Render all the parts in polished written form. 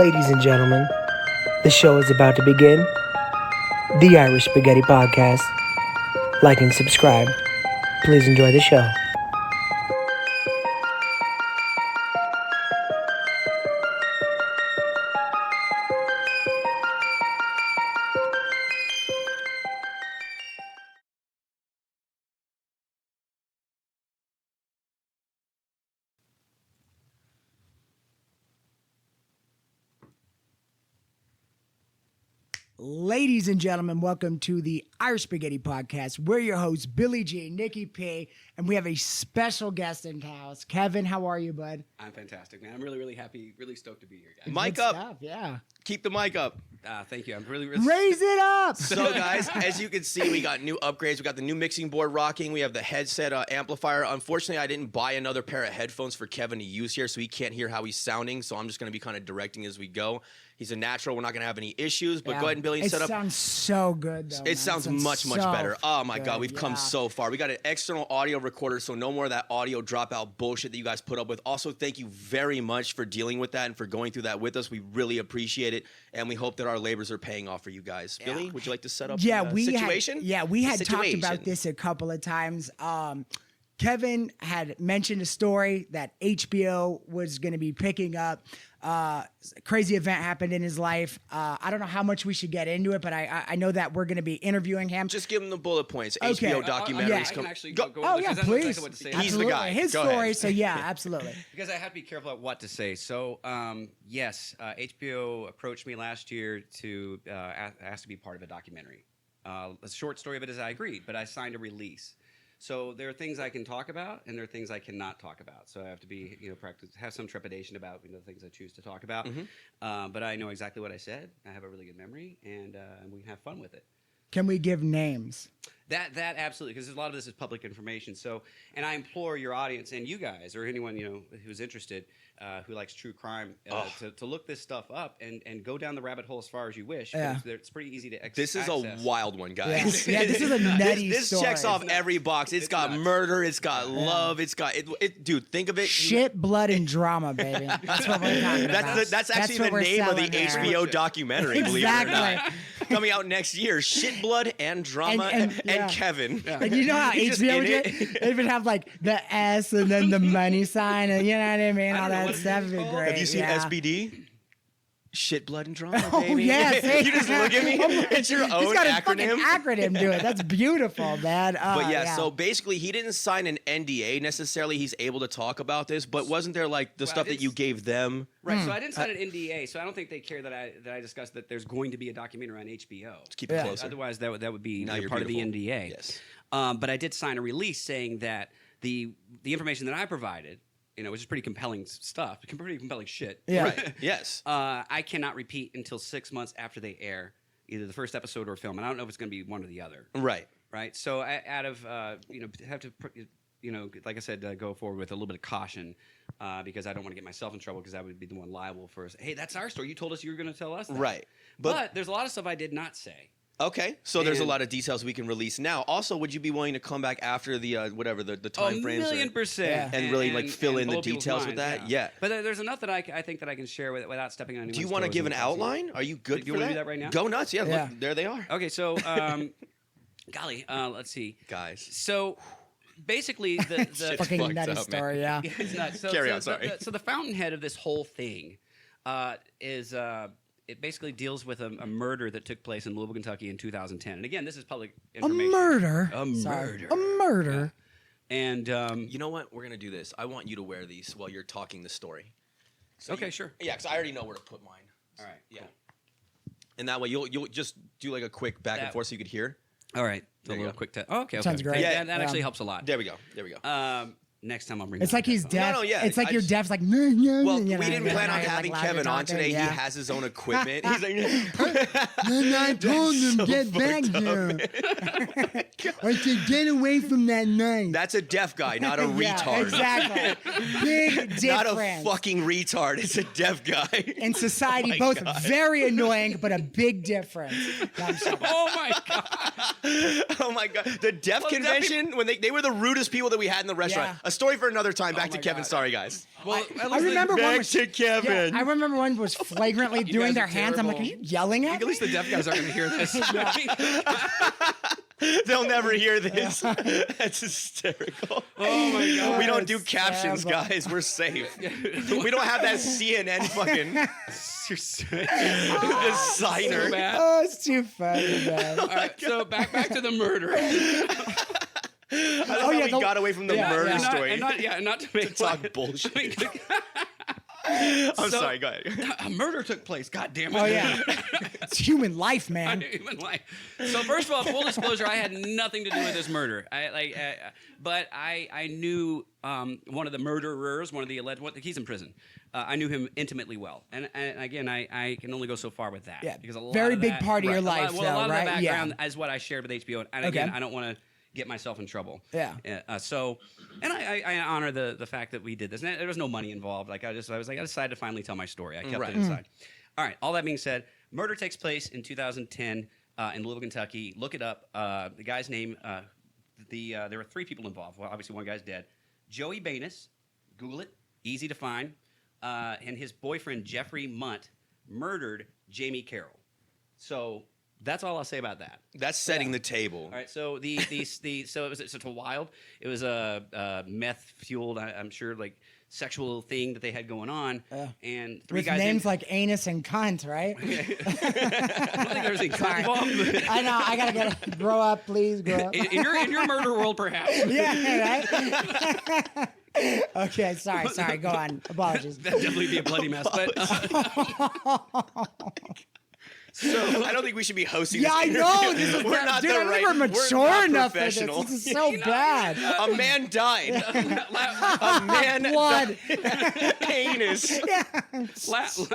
Ladies and gentlemen, the show is about to begin. The Irish Spaghetti Podcast. Like and subscribe. Please enjoy the show. Ladies and gentlemen, welcome to the Irish Spaghetti Podcast. We're your hosts, Billy G, Nikki P, and we have a special guest in the house. Kevin, how are you, bud? I'm fantastic, man. I'm really happy, really stoked to be here, guys. Mic Good up. stuff, yeah. Keep the mic up. Thank you. I'm really Raise it up! So, guys, as you can see, we got new upgrades. We got the new mixing board rocking. We have the headset amplifier. Unfortunately, I didn't buy another pair of headphones for Kevin to use here, so he can't hear how he's sounding. So I'm just going to be kind of directing as we go. He's a natural. We're not going to have any issues. But go ahead and Billy, set up. It sounds so good, though. It sounds much better. Oh, my God. We've come so far. We got an external audio recorder, so no more of that audio dropout bullshit that you guys put up with. Also, thank you very much for dealing with that and for going through that with us. We really appreciate it, and we hope that our labors are paying off for you guys. Yeah. Billy, would you like to set up the situation? We had talked about this a couple of times. Kevin had mentioned a story that HBO was going to be picking up. A crazy event happened in his life. I don't know how much we should get into it, but I know that we're going to be interviewing him. Just give him the bullet points. Okay. HBO documentaries. Yeah. I can actually go. go Oh, with yeah, this, 'cause I know please. exactly what to say. He's the guy. His Go story, ahead. so yeah, absolutely. Because I have to be careful about what to say. So, yes, HBO approached me last year to ask to be part of a documentary. The short story of it is I agreed, but I signed a release. So there are things I can talk about, and there are things I cannot talk about. So I have to be, have some trepidation about the things I choose to talk about. Mm-hmm. But I know exactly what I said. I have a really good memory, and we can have fun with it. Can we give names? That absolutely, because a lot of this is public information. So, and I implore your audience and you guys, or anyone who's interested, who likes true crime, to look this stuff up and go down the rabbit hole as far as you wish. Yeah. It's pretty easy to access. This is a wild one, guys. Yeah, this is a nutty This story. checks off every box. It's got nuts. murder. It's got love. It's got it. Dude, think of it. Shit, blood, and drama, baby. That's what we're talking about. That's actually what the we're name of the selling there. HBO documentary. Believe it or Exactly. not, coming out next year. Shit, blood, and drama, And and Kevin. Yeah. And you know how He's just HBO in did? it. They would have like the S and then the money sign, and you know what I mean? I All don't know that what stuff it's would be called. great. Have you seen yeah. SBD? Shit, blood, and drama, Oh, baby. yes. You just look at me. It's your own He's got a acronym. fucking acronym to it. That's beautiful, man. But yeah, so basically he didn't sign an NDA necessarily. He's able to talk about this, but wasn't there like the stuff that you gave them? Right, so I didn't sign an NDA, so I don't think they care that I discussed that there's going to be a documentary on HBO. Let's keep it closer. Otherwise, that would be Now you're part beautiful. of the NDA. Yes. But I did sign a release saying that the information that I provided, which is pretty compelling stuff, pretty compelling shit. Yeah. Right. Yes. I cannot repeat until 6 months after they air either the first episode or film, and I don't know if it's going to be one or the other. Right. Right. So I, out of have to like I said, go forward with a little bit of caution because I don't want to get myself in trouble because I would be the one liable for. Hey, that's our story. You told us you were going to tell us that. Right. But there's a lot of stuff I did not say. Okay, so there's a lot of details we can release now. Also, would you be willing to come back after the the time frames? 1,000,000%. Yeah. And really fill in the blow people's details with minds, that? Yeah. But there's enough that I think that I can share without stepping on anyone's Do you want to toes give an in the process. outline? Are you good Do you for wanna that? do that right now? Go nuts! Yeah, Yeah. Look, there they are. Okay, so golly, let's see, Guys. So basically, the fucking fucked nutty up, man. story, yeah. it's nuts. Carry on, sorry. So the fountainhead of this whole thing is it basically deals with a murder that took place in Louisville, Kentucky in 2010. And again, this is public A information. murder. A Sorry. murder. A murder. And You know what? We're gonna do this. I want you to wear these while you're talking the story. So okay, sure. Yeah, because I already know where to put mine. All right. Yeah. Cool. And that way you'll just do like a quick back and That- forth so you could hear. All right. There A you little go. quick test. Oh, okay. Sounds great. That Yeah. actually helps a lot. There we go. There we go. Next time I'll bring. It's my like he's headphones. deaf. No, yeah, It's like I you're just- deaf. It's like, Well, you know, we didn't plan on like, having louder Kevin on talking, today. yeah. He has his own equipment. He's like, And I told him, so get back fucked up, here. I said, get away from that knife. that's a deaf guy, not a Yeah, retard. exactly. Big difference. Not a fucking retard. It's a deaf guy. In society, Oh my both God. very annoying, but a big difference. No, I'm sorry. Oh my god! Oh my god. The deaf convention, when they were the rudest people that we had in the restaurant. Yeah. A story for another time. Back Oh to my Kevin. God. Sorry, guys. Well, I remember one Back was, to Kevin. Yeah, I remember one was flagrantly doing guys their are hands. I'm like, are you terrible. yelling at At me? least the deaf guys aren't going to hear this. They'll never hear this. That's hysterical. Oh my God. We don't do It's captions, terrible. guys. We're safe. We don't have that CNN fucking You're so designer. bad. Oh, it's too funny, man. All right, so back to the murder. I love how we got away from the murder and not, story. and not to make Talk light- bullshit. I mean, I'm so- sorry. Go ahead. a murder took place. God damn it. Oh yeah, it's human life, man. Human life. So first of all, full disclosure, I had nothing to do with this murder. But I knew one of the murderers, one of the alleged. He's in prison. I knew him intimately well, and again, I can only go so far with that. Yeah, because a lot very of big that, part of your life, a lot though, of right? the background Yeah. is what I shared with HBO, and Okay. again, I don't want to get myself in trouble. Yeah. So, and I honor the fact that we did this. And there was no money involved. Like I decided to finally tell my story. I kept Right. it inside. All right. All that being said, murder takes place in 2010 in Louisville, Kentucky. Look it up. The guy's name. There were 3 people involved. Well, obviously one guy's dead. Joey Banis. Google it. Easy to find. And his boyfriend Jeffrey Munt murdered Jamie Carroll. So. That's all I'll say about that. That's setting the table. All right, so so it was such a wild. It was a meth fueled, I'm sure, like sexual thing that they had going on, and 3 With guys names like anus and cunt, right? I don't think there was any cunt involved. But I know. I gotta grow up, please grow up. in your murder world, perhaps. Yeah, right. Okay, sorry. Go on. Apologies. That'd definitely be a bloody mess. But So I don't think we should be hosting. Yeah, I this know. interview. This is We're not dude, the I think right. we're mature not enough for this. professional. This is so bad. A man died. A man Blood. died. Anus.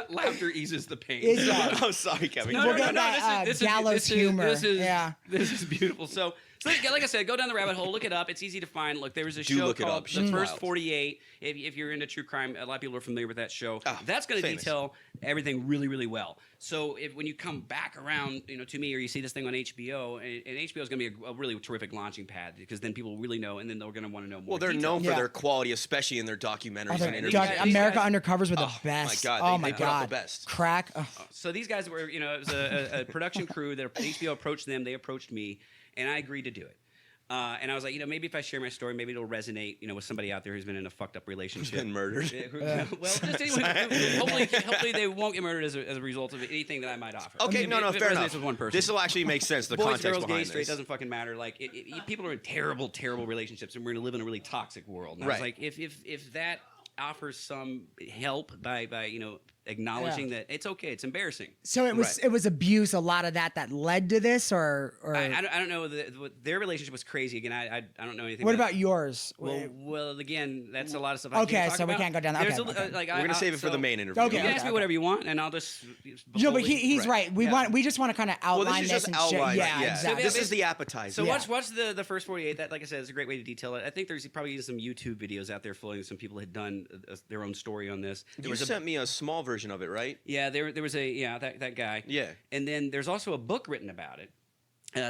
laughter eases the pain. It So- does. I'm sorry, Kevin. No, We'll no, get no, that, this is gallows humor. This is, Yeah. this is beautiful. So like I said, go down the rabbit hole, look it up. It's easy to find. Look, there was a Do show look it called up. The Shit's First wild. 48. If you're into true crime, a lot of people are familiar with that show. Oh, That's going to famous. detail everything really, really well. So when you come back around, to me, or you see this thing on HBO, and HBO is going to be a really terrific launching pad because then people really know, and then they're going to want to know more. Well, they're detail. known for Yeah. their quality, especially in their documentaries Oh, and interviews. America guys- Undercovers were the Oh, my best. God, Oh they my put out god, the best. Crack. Oh. So these guys were, it was a production crew that HBO approached them. They approached me, and I agreed to do it. And I was like, maybe if I share my story, maybe it'll resonate, with somebody out there who's been in a fucked up relationship. Been murdered. Well, just anyone, hopefully they won't get murdered as a result of anything that I might offer. Okay, If no, it fair resonates enough. with one person. This will actually make sense. The Boys, context girls, gay, behind straight, this. doesn't fucking matter. Like, people are in terrible, terrible relationships, and we're going to live in a really toxic world. And I was Right. like, if that offers some help by acknowledging that it's okay, it's embarrassing. So it was abuse. A lot of that led to this, or I don't know. Their relationship was crazy. Again, I don't know anything. what about about yours? Well, again, that's a lot of stuff. I Okay, can't talk so we about. can't go down that- There's okay, okay. like, We're gonna save it for the main interview. Okay, You can okay, ask me okay. whatever you want, and I'll just. No, but he's right. We Yeah. We just want to kind of outline Well, this is just and outline. shit. Yeah, Yeah, exactly. This is the appetizer. So Yeah. watch the first 48. That, like I said, is a great way to detail it. I think there's probably some YouTube videos out there floating. Some people had done their own story on this. There You was sent me a small version of it, right? yeah, there was that guy. Yeah. And then there's also a book written about it.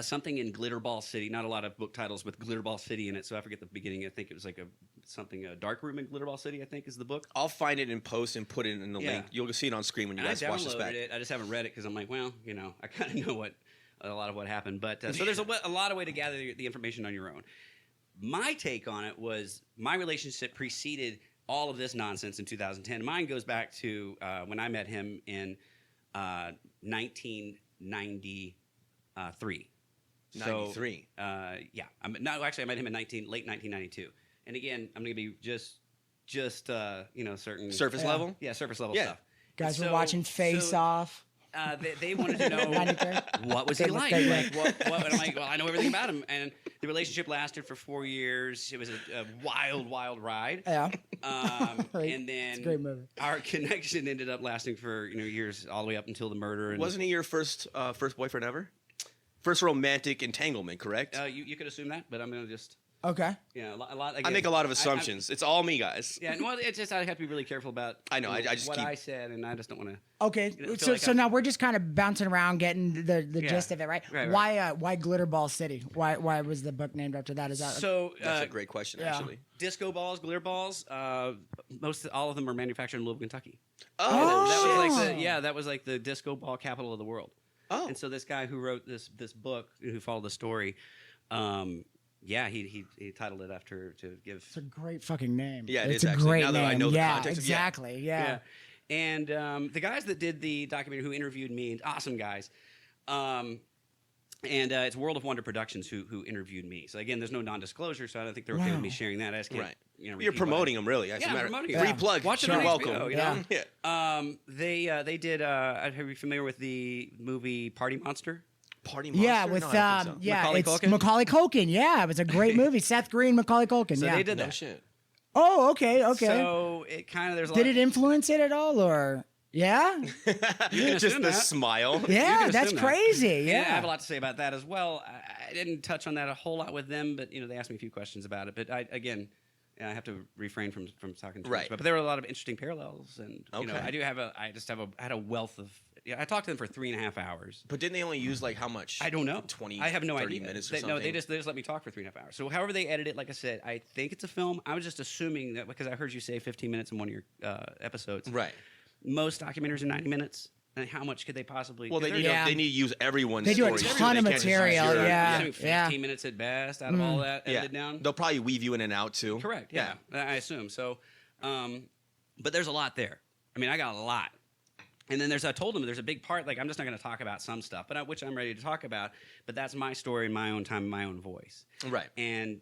Something in Glitterball City. Not a lot of book titles with Glitterball City in it, so I forget the beginning. I think it was like a dark room in Glitterball City, I think is the book. I'll find it in post and put it in the Yeah. link. You'll see it on screen when you And guys I watch this downloaded back. it. I just haven't read it because I'm like, well, I kind of know a lot of what happened. But so there's a lot of way to gather the information on your own. My take on it was my relationship preceded all of this nonsense in 2010. Mine goes back to when I met him in 1993. 93. Yeah. No, actually, I met him in late 1992. And again, I'm going to be just certain Surface level? Yeah, surface level Yeah. stuff. Guys And were watching Face Off. They wanted to know 93? what was he Good look, like. good Like what? And I'm like, well, I know everything about him. And the relationship lasted for 4 years. It was a wild, wild ride. Yeah. Right. And then It's a great movie. our connection ended up lasting for years, all the way up until the murder. And Wasn't he your first boyfriend ever? First romantic entanglement, correct? you could assume that, but I'm gonna just. Okay. Yeah, a lot. I make a lot of assumptions. It's all me, guys. Yeah, well, it's just I have to be really careful about. I know. I just what keep... I said, and I just don't want to. Okay, so now we're just kind of bouncing around, getting the gist of it, right? Right. Why Glitterball City? Why was the book named after that? Is that so? That's a great question, actually. Disco balls, glitter balls. All of them are manufactured in Louisville, Kentucky. That was like the disco ball capital of the world. Oh, and so this guy who wrote this book, who followed the story, he titled it after to give. It's a great fucking name. Yeah, it's is a actually. great now name. That I know the yeah, context. Exactly. Yeah. And the guys that did the documentary who interviewed me, awesome guys. It's World of Wonder Productions who interviewed me. So again, there's no non-disclosure, so I don't think they're okay with me sharing that. I just can't. Right. You're promoting them, really. I'm promoting Free plug. Watch it You're on welcome. HBO, you know? Yeah. They did. Are you familiar with the movie Party Monster? Party Monster? Yeah, with Macaulay it's Culkin? Macaulay Culkin. Yeah, it was a great movie. Seth Green, Macaulay Culkin. So yeah. they did that. No shit. Oh, okay. So it kind of Did it influence it at all, or? Yeah. Just the smile. Yeah, that's crazy. Yeah. I have a lot to say about that as well. I didn't touch on that a whole lot with them, but they asked me a few questions about it. But I have to refrain from talking too much. But there were a lot of interesting parallels, and I had a wealth of. Yeah, I talked to them for 3.5 hours. But didn't they only use like how much? I don't know. 20, I have no 30 idea. minutes or something? No, they just let me talk for 3.5 hours. So however they edit it, like I said, I think it's a film. I was just assuming that because I heard you say 15 minutes in one of your episodes. Right. Most documentaries are 90 minutes. And how much could they possibly? Well, they need to use everyone's. They do story a ton of material. Yeah. 15 minutes at best out of all that edited down. They'll probably weave you in and out too. Correct. Yeah. I assume so. But there's a lot there. I mean, I got a lot. And then I told them there's a big part, like I'm just not going to talk about some stuff, but which I'm ready to talk about. But that's my story in my own time, my own voice. Right. And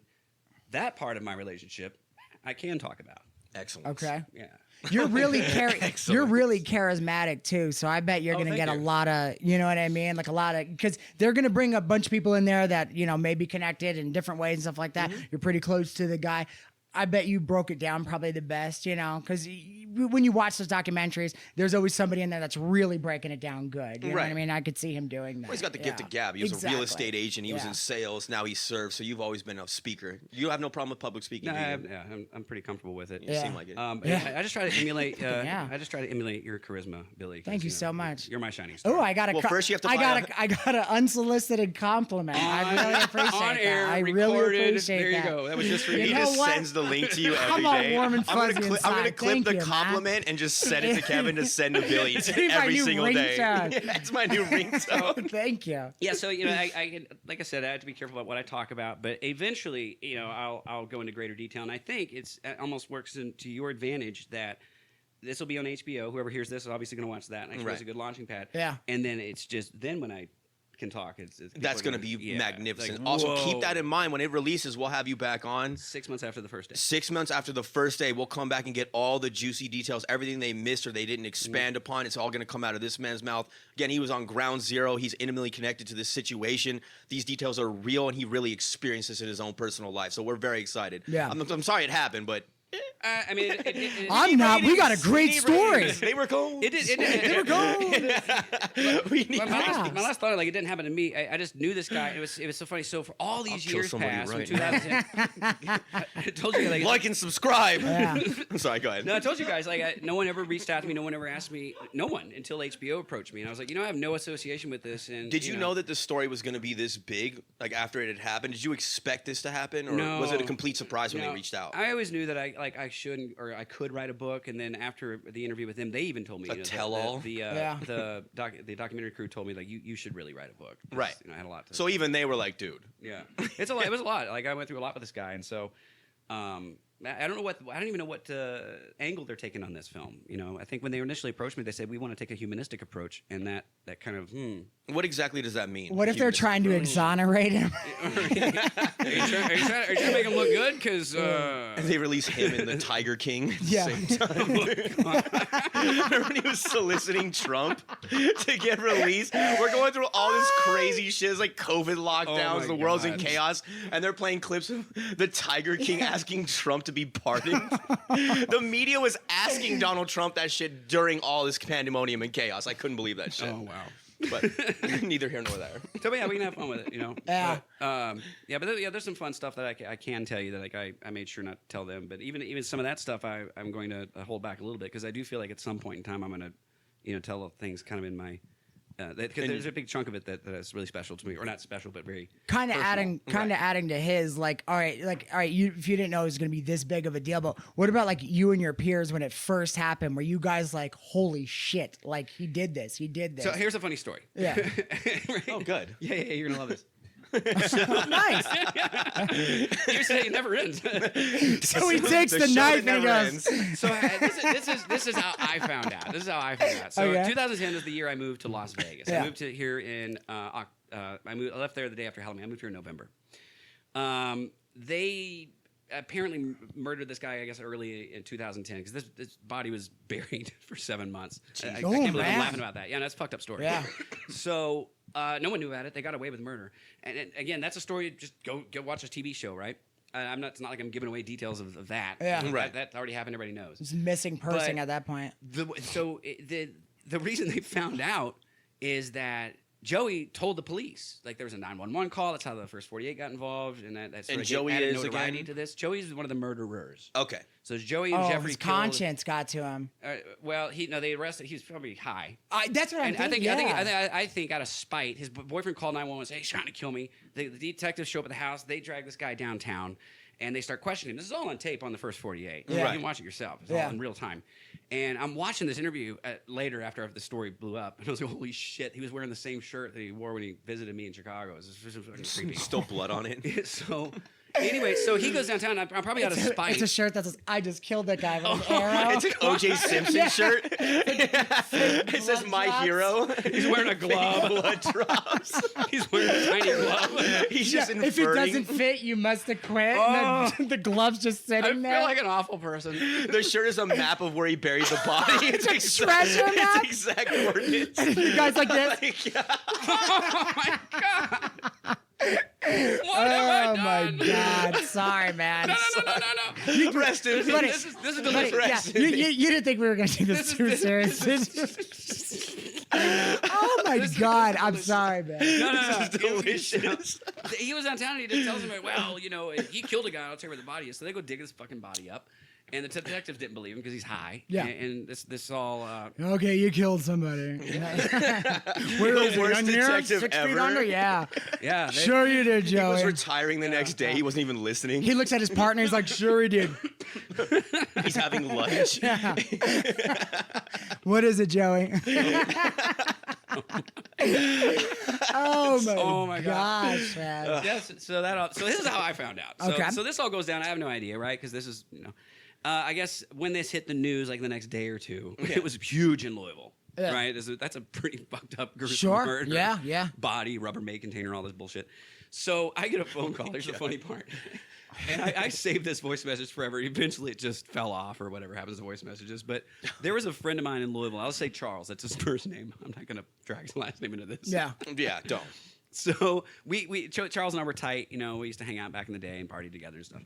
that part of my relationship, I can talk about. Excellent. Okay. Yeah. You're really charismatic too, so I bet you're gonna get a lot of, you know what I mean, like a lot of, because they're gonna bring a bunch of people in there that may be connected in different ways and stuff like that. You're pretty close to the guy. I bet you broke it down probably the best, because when you watch those documentaries, there's always somebody in there that's really breaking it down good. You know what I mean? I could see him doing that. Well, he's got the gift of gab. He was a real estate agent. He was in sales. Now he serves. So you've always been a speaker. You have no problem with public speaking. No, I'm pretty comfortable with it. You seem like it. I just try to emulate. I just try to emulate your charisma, Billy. Thank you so much. You're my shining star. Oh, I got first you have to. I got an unsolicited compliment. I really appreciate on air, that. I recorded, really appreciate there you that. go. That was just for you. He just sends the link to you every day. Warm and fuzzy I'm gonna clip Thank the you, compliment and just send it to Kevin to send to Billy every single day. That's my new ringtone. Thank you. Yeah, so I like I said, I have to be careful about what I talk about, but eventually, I'll go into greater detail, and I think it almost works to your advantage that this will be on HBO. Whoever hears this is obviously going to watch that. And it's a good launching pad. Yeah, and then it's just when I can talk. That's going to be magnificent. Like, also, keep that in mind. When it releases, we'll have you back on. 6 months after the first day. 6 months after the first day, we'll come back and get all the juicy details, everything they missed or they didn't expand upon. It's all going to come out of this man's mouth. Again, he was on ground zero. He's intimately connected to this situation. These details are real, and he really experienced this in his own personal life. So we're very excited. Yeah. I'm sorry it happened, but... I mean, I'm not. We got a great story. They were cold. They were cold. My last thought, like it didn't happen to me. I just knew this guy. It was so funny. So for all these years past, from 2010, I told you like and subscribe. Yeah. I'm sorry. Go ahead. No, I told you guys no one ever reached out to me. No one ever asked me. No one until HBO approached me, and I was like, I have no association with this. And did you know that the story was going to be this big? Like after it had happened, did you expect this to happen, or was it a complete surprise when they reached out? I always knew that I shouldn't, or I could write a book, and then after the interview with them, they even told me tell-all. The documentary crew told me you should really write a book. Right. I had a lot to. So even they were like, dude. Yeah, it's a lot. It was a lot. Like I went through a lot with this guy, and so. I don't even know what angle they're taking on this film. I think when they initially approached me, they said we want to take a humanistic approach, and that kind of. What exactly does that mean? What if they're trying to exonerate him? Are you trying to make him look good? Because they release him in the Tiger King at the Yeah. same time. Remember when he was soliciting Trump to get released? We're going through all this crazy shit. It's like COVID lockdowns. The world's in chaos, and they're playing clips of the Tiger King asking Trump to be pardoned. The media was asking Donald Trump that shit during all this pandemonium and chaos. I couldn't believe that shit. Oh wow. But neither here nor there. So yeah, we can have fun with it, you know. Yeah. But, there's some fun stuff that I can tell you that like I made sure not to tell them. But even some of that stuff I'm going to hold back a little bit because I do feel like at some point in time I'm going to, you know, tell things kind of in my. Because there's a big chunk of it that is really special to me, or not special, but very kind of adding to his all right, if you didn't know it was going to be this big of a deal, but what about like you and your peers when it first happened? Were you guys like, holy shit, like he did this? So here's a funny story. Yeah. Right? Oh, good. Yeah, you're gonna love this. Nice. You say it never ends. So he takes the knife and he goes. So this is how I found out. So 2010 is the year I moved to Las Vegas. Yeah. I moved to here in I left there the day after Halloween. I moved here in November. They apparently murdered this guy, I guess, early in 2010 because this body was buried for 7 months. I can't believe I'm laughing about that. Yeah, that's a fucked up story. Yeah. So no one knew about it. They got away with murder. And again, that's a story. Just go watch a TV show, right? It's not like I'm giving away details of that. Yeah. Right. That already happened. Everybody knows. It's a missing person at that point. The reason they found out is that Joey told the police. Like there was a 911 call. That's how the first 48 got involved, and that sort of Joey added is notoriety again? to this. Joey's one of the murderers. Okay. So Joey and Jeffrey his killed. conscience got to him. They arrested. He was probably high. That's what I'm And thinking. I think out of spite, his boyfriend called 911 and said, he's trying to kill me. The detectives show up at the house. They drag this guy downtown, and they start questioning him. This is all on tape on the first 48. Yeah. You can watch it yourself. It's all in real time. And I'm watching this interview later after the story blew up, and I was like, holy shit. He was wearing the same shirt that he wore when he visited me in Chicago. It was fucking creepy. Still blood on it. So... Anyway, so he goes downtown. I'm probably out of spite. It's a shirt that says, I just killed that guy with an arrow. It's an O.J. Simpson shirt. It says my hero. He's wearing a glove. Blood drops. He's wearing a tiny glove. He's just inferring. If it doesn't fit, you must have quit. And the glove's just I sitting feel there. like an awful person. The shirt is a map of where he buried the body. It's a treasure map? It's exact coordinates. You guys like this? Oh my god! What Oh have I my done? God! Sorry, man. No. You arrested. This is delicious. Yeah, you didn't think we were going to take this too seriously. Oh my God! I'm sorry, man. No. This is delicious. He was downtown and he just tells him, well, you know, he killed a guy. I'll tell you where the body is. So they go dig his fucking body up. And the detectives didn't believe him because he's high. Yeah. And this all... Okay, you killed somebody. Where is The worst he? Under? detective 6 feet ever. under? Yeah. yeah. Sure you did, He was Joey. retiring the next day. He wasn't even listening. He looks at his partner. He's like, sure he did. He's having lunch. Yeah. What is it, Joey? Oh my gosh, man. Yes, so this is how I found out. So, Okay. so this all goes down. I have no idea, right? Because this is, I guess when this hit the news, like the next day or two, it was huge in Louisville, right? That's a pretty fucked up gruesome Sure. murder. Yeah. Body, Rubbermaid container, all this bullshit. So I get a phone call. Here's the funny part. And I saved this voice message forever. Eventually, it just fell off or whatever happens to voice messages. But there was a friend of mine in Louisville. I'll say Charles. That's his first name. I'm not going to drag his last name into this. Yeah. Yeah, don't. So Charles and I were tight. You know, we used to hang out back in the day and party together and stuff.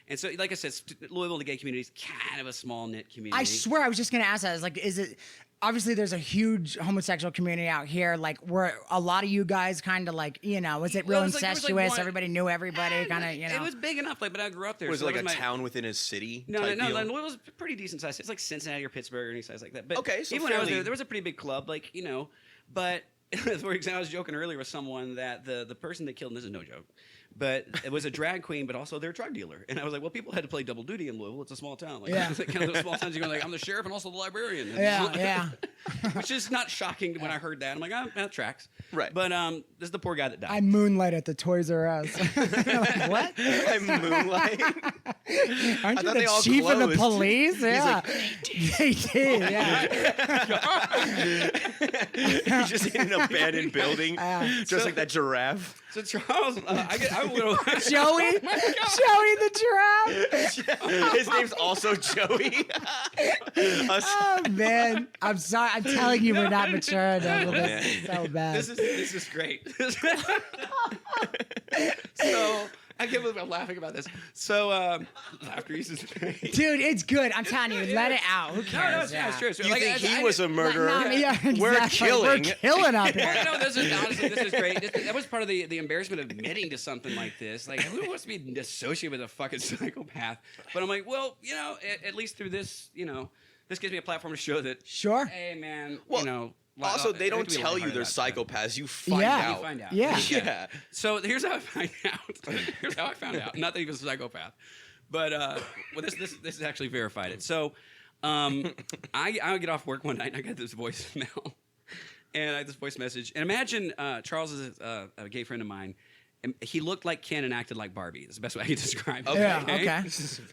And so, like I said, Louisville, the gay community is kind of a small knit community. I swear, I was just gonna ask that. I was like, is it? Obviously, there's a huge homosexual community out here. Like, were a lot of you guys kind of like, was it real Well, it was like incestuous? one- Everybody knew everybody, kind of, It was big enough, but I grew up there. Was so it like that a my- town within a city? No, type deal? Louisville's a pretty decent size. It's like Cincinnati or Pittsburgh or any size like that. But Okay, so even when I was fairly- there was a pretty big club, like, but for example, I was joking earlier with someone that the person that killed him, this is no joke, but it was a drag queen, but also they're a drug dealer. And I was like, well, people had to play double duty in Louisville. It's a small town. Like, Yeah. it's kind of those small towns you're going like, I'm the sheriff and also the librarian. And Yeah. Which is not shocking when I heard that. I'm like, that tracks. Right. But this is the poor guy that died. I moonlight at the Toys R Us. Like, what? I moonlight. Aren't you thought they the all chief of the closed. police? Yeah. They did. Yeah. He's just in an abandoned building, just like that giraffe. So Charles, I'm going to... Joey the giraffe. His name's also Joey. Oh man, I'm sorry. I'm telling you, we're not mature enough. This is so bad. This is great. So I can't believe I'm laughing about this. So, laughter uses Dude, it's good. I'm telling you, let it out. Who cares? it's true. You think he was a murderer? Exactly. We're killing. We're killing up here. Well, no, this is great. That was part of the embarrassment of admitting to something like this. Like, who wants to be associated with a fucking psychopath? But I'm like, well, at least through this, this gives me a platform to show that. Sure. Hey, man, Well, also, they don't tell you they're psychopaths. You find Yeah. out. You find out. Yeah. So here's how I find out. Not that he was a psychopath, but this is actually verified it. So I get off work one night and I get this voicemail, and I had this voice message. And imagine Charles is a gay friend of mine. And he looked like Ken and acted like Barbie. That's the best way I can describe it. Yeah, okay.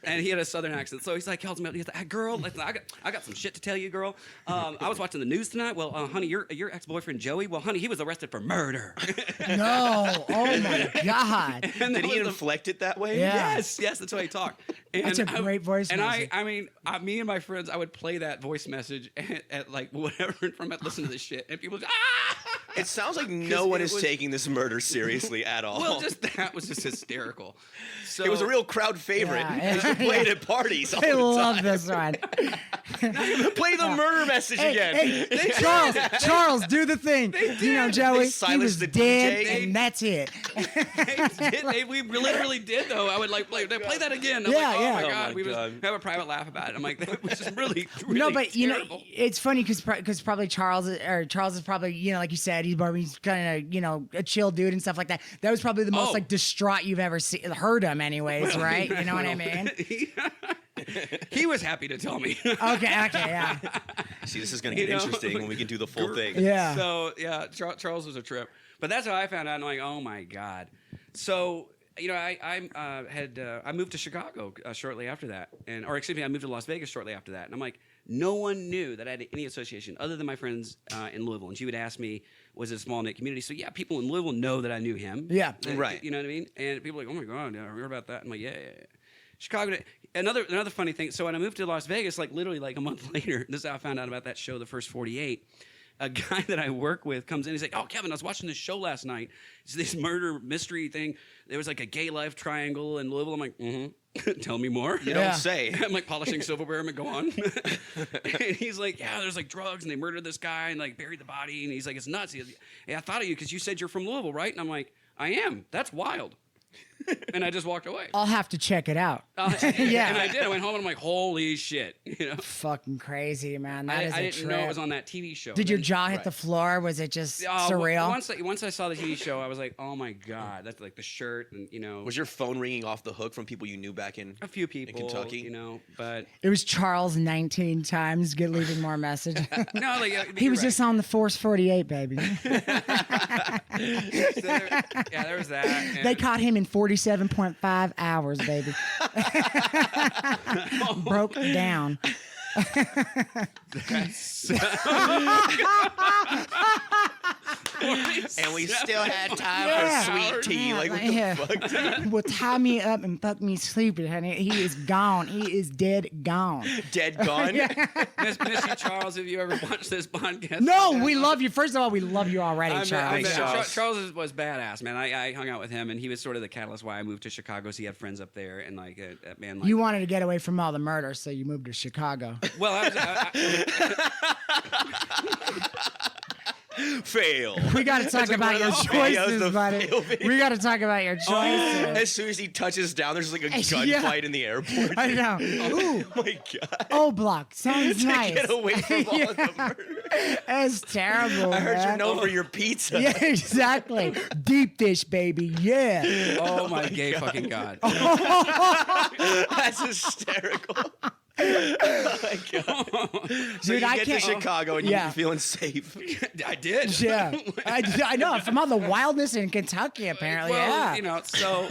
And he had a southern accent. So he's like, calls me up. He's like, hey, girl, listen, I got some shit to tell you, girl. I was watching the news tonight. Well, honey, your ex-boyfriend, Joey, well, honey, he was arrested for murder. No. Oh, my God. And Did he inflect it that way? Yeah. Yes, that's the way he talked. And That's a great voice and message. Me and my friends, I would play that voice message at like whatever from it, listen to this shit. And people just, It sounds like no one is taking this murder seriously at all. Well, that was just hysterical. So it was a real crowd favorite. Yeah. You should play it at parties all I the love time. this one. Play the murder message again. Hey, Charles, do the thing. Joey, he silenced was the dead, DJ. and that's it. we literally did though. I would like play that again. I'm Yeah, like, oh yeah. my Oh god, my we would God. have a private laugh about it. I'm like, that was just really No, but terrible. it's funny because probably Charles is probably like you said, he's kind of a chill dude and stuff like that. That was probably the most like distraught you've ever heard him, anyways, right? You know what I mean? He was happy to tell me. Okay, yeah. See, this is going to get interesting when we can do the full thing. Yeah. So yeah, Charles was a trip, but that's how I found out. And I'm like, oh my god. So I moved to Chicago shortly after that, I moved to Las Vegas shortly after that, and I'm like, no one knew that I had any association other than my friends in Louisville. And she would ask me, was it a small knit community? So yeah, people in Louisville know that I knew him. Yeah, right. You know what I mean? And people are like, oh my god, I heard about that. I'm like, yeah. Chicago. Another funny thing. So when I moved to Las Vegas, like literally like a month later, this is how I found out about that show, The First 48. A guy that I work with comes in. He's like, "Oh, Kevin, I was watching this show last night. It's this murder mystery thing. There was like a gay life triangle in Louisville." I'm like, "Mm-hmm. Tell me more." You don't say. I'm like polishing silverware. I'm like, "Go on." And he's like, "Yeah, there's like drugs, and they murdered this guy and like buried the body." And he's like, "It's nuts." He's like, "Yeah, I thought of you because you said you're from Louisville, right?" And I'm like, "I am. That's wild." And I just walked away. I'll have to check it out. Yeah, and I did. I went home and I'm like, "Holy shit!" Fucking crazy, man. That is I a didn't trip. know it was on that TV show. Did your jaw hit the floor? Was it just surreal? Once I saw the TV show, I was like, "Oh my god!" That's like the shirt, and Was your phone ringing off the hook from people you knew back in a few people in Kentucky? But It was Charles 19 times leaving more message. no, He was just on the Force 48, baby. there was that. And They caught him in 47.5 hours, baby. Broke down. And we still had time for sweet tea. Like, what the fuck? Well, tie me up and fuck me sleeping, honey. He is gone. He is dead gone. Dead gone? Missy Charles, have you ever watched this podcast? No, we love you. First of all, we love you already, Charles. Charles was badass, man. I hung out with him, and he was sort of the catalyst why I moved to Chicago. So he had friends up there, and man, You wanted to get away from all the murder, so you moved to Chicago. Well, Fail. We got to talk about your choices, buddy. We got to talk about your choices. As soon as he touches down, there's like a gunfight in the airport. I know. Ooh. Oh my god. O Block. Sounds nice. Get away from all of the murder. That's terrible. I heard man. you're known for your pizza. Yeah, exactly. Deep dish, baby. Yeah. Oh my gay fucking god. That's hysterical. Oh my god. So Dude, you I get to can't- Chicago and Yeah. you're feeling safe. I did. Yeah. I know. From all the wildness in Kentucky, apparently. Well, yeah. So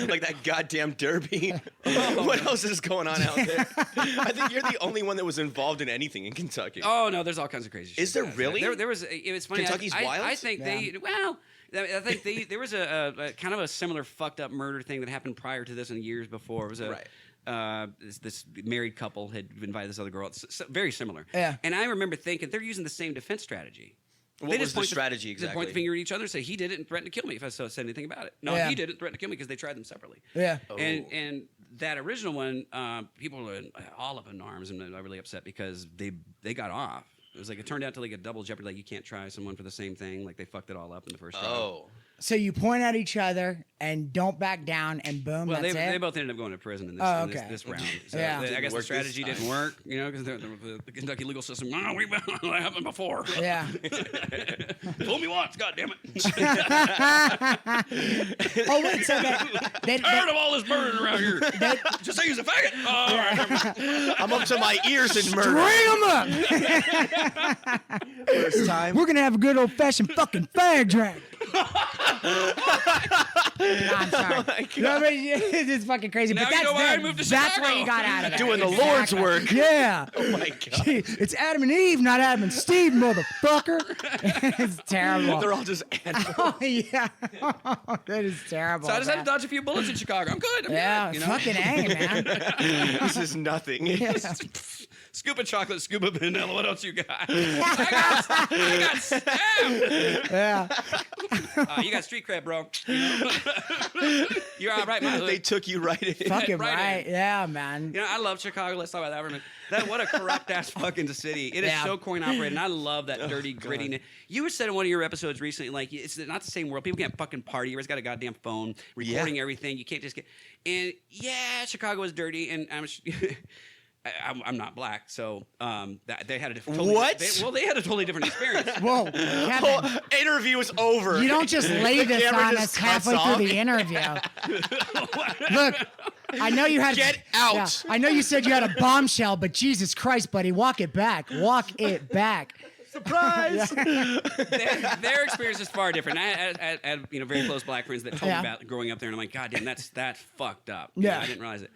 Like that goddamn derby. What else is going on out there? I think you're the only one that was involved in anything in Kentucky. oh no, there's all kinds of crazy shit. Is there really? There was. It was funny. Kentucky's wild? I think I think there was a kind of a similar fucked up murder thing that happened prior to this and years before. It was this married couple had invited this other girl. It's very similar. Yeah. And I remember thinking they're using the same defense strategy. What was the strategy exactly? They point the finger at each other and say, he did it and threatened to kill me if I said anything about it. No, he did it, threatened to kill me because they tried them separately. Yeah. Oh. And that original one, people were all up in arms and I really upset because they got off. It was like, it turned out to like a double jeopardy. Like, you can't try someone for the same thing. Like, they fucked it all up in the first round. Oh. So you point at each other and don't back down, and boom, well, that's it? they both ended up going to prison in this round. So I guess the strategy didn't work, you know, because the Kentucky legal system, that happened before. Yeah. Fool me once, God damn it. Oh, wait, so they Tired of all this murder around here. Just say he's a faggot. Oh, all right. I'm up to my ears in murder. Bring him up. First time. We're going to have a good old-fashioned fucking fag drag. No, I'm sorry. No, but it's fucking crazy. Now but you that's know why I it. moved to That's Chicago. what you got out of it. Doing the Lord's work. Yeah. Oh my God. It's Adam and Eve, not Adam and Steve, motherfucker. It's terrible. They're all just animals. Oh, yeah. That is terrible. So I just had to man. dodge a few bullets in Chicago. I'm good. I'm Yeah, good, you know? fucking A, man. This is nothing. Scoop of chocolate, scoop of vanilla. What else you got? I got stabbed. Yeah. You got street cred, bro. You're all right, my hood. They took you right in. Fucking Right right. in. Yeah, man. You know, I love Chicago. Let's talk about that for a minute. What a corrupt ass fucking city. It is so coin operated, and I love that dirty, gritty. You said in one of your episodes recently, like, it's not the same world. People can't fucking party. Everybody's got a goddamn phone recording everything. You can't just get. And Chicago is dirty, and I'm not black, so they had a totally they had a totally different experience. Whoa. Kevin, Interview is over. you don't just lay this camera on just us cuts halfway off. through the interview. Look, I know you had Get out. Yeah, I know you said you had a bombshell, but Jesus Christ, buddy, walk it back. Walk it back. Surprise. Their experience is far different. I had very close black friends that told me about growing up there, and I'm like, God damn, that's fucked up. You know, I didn't realize it.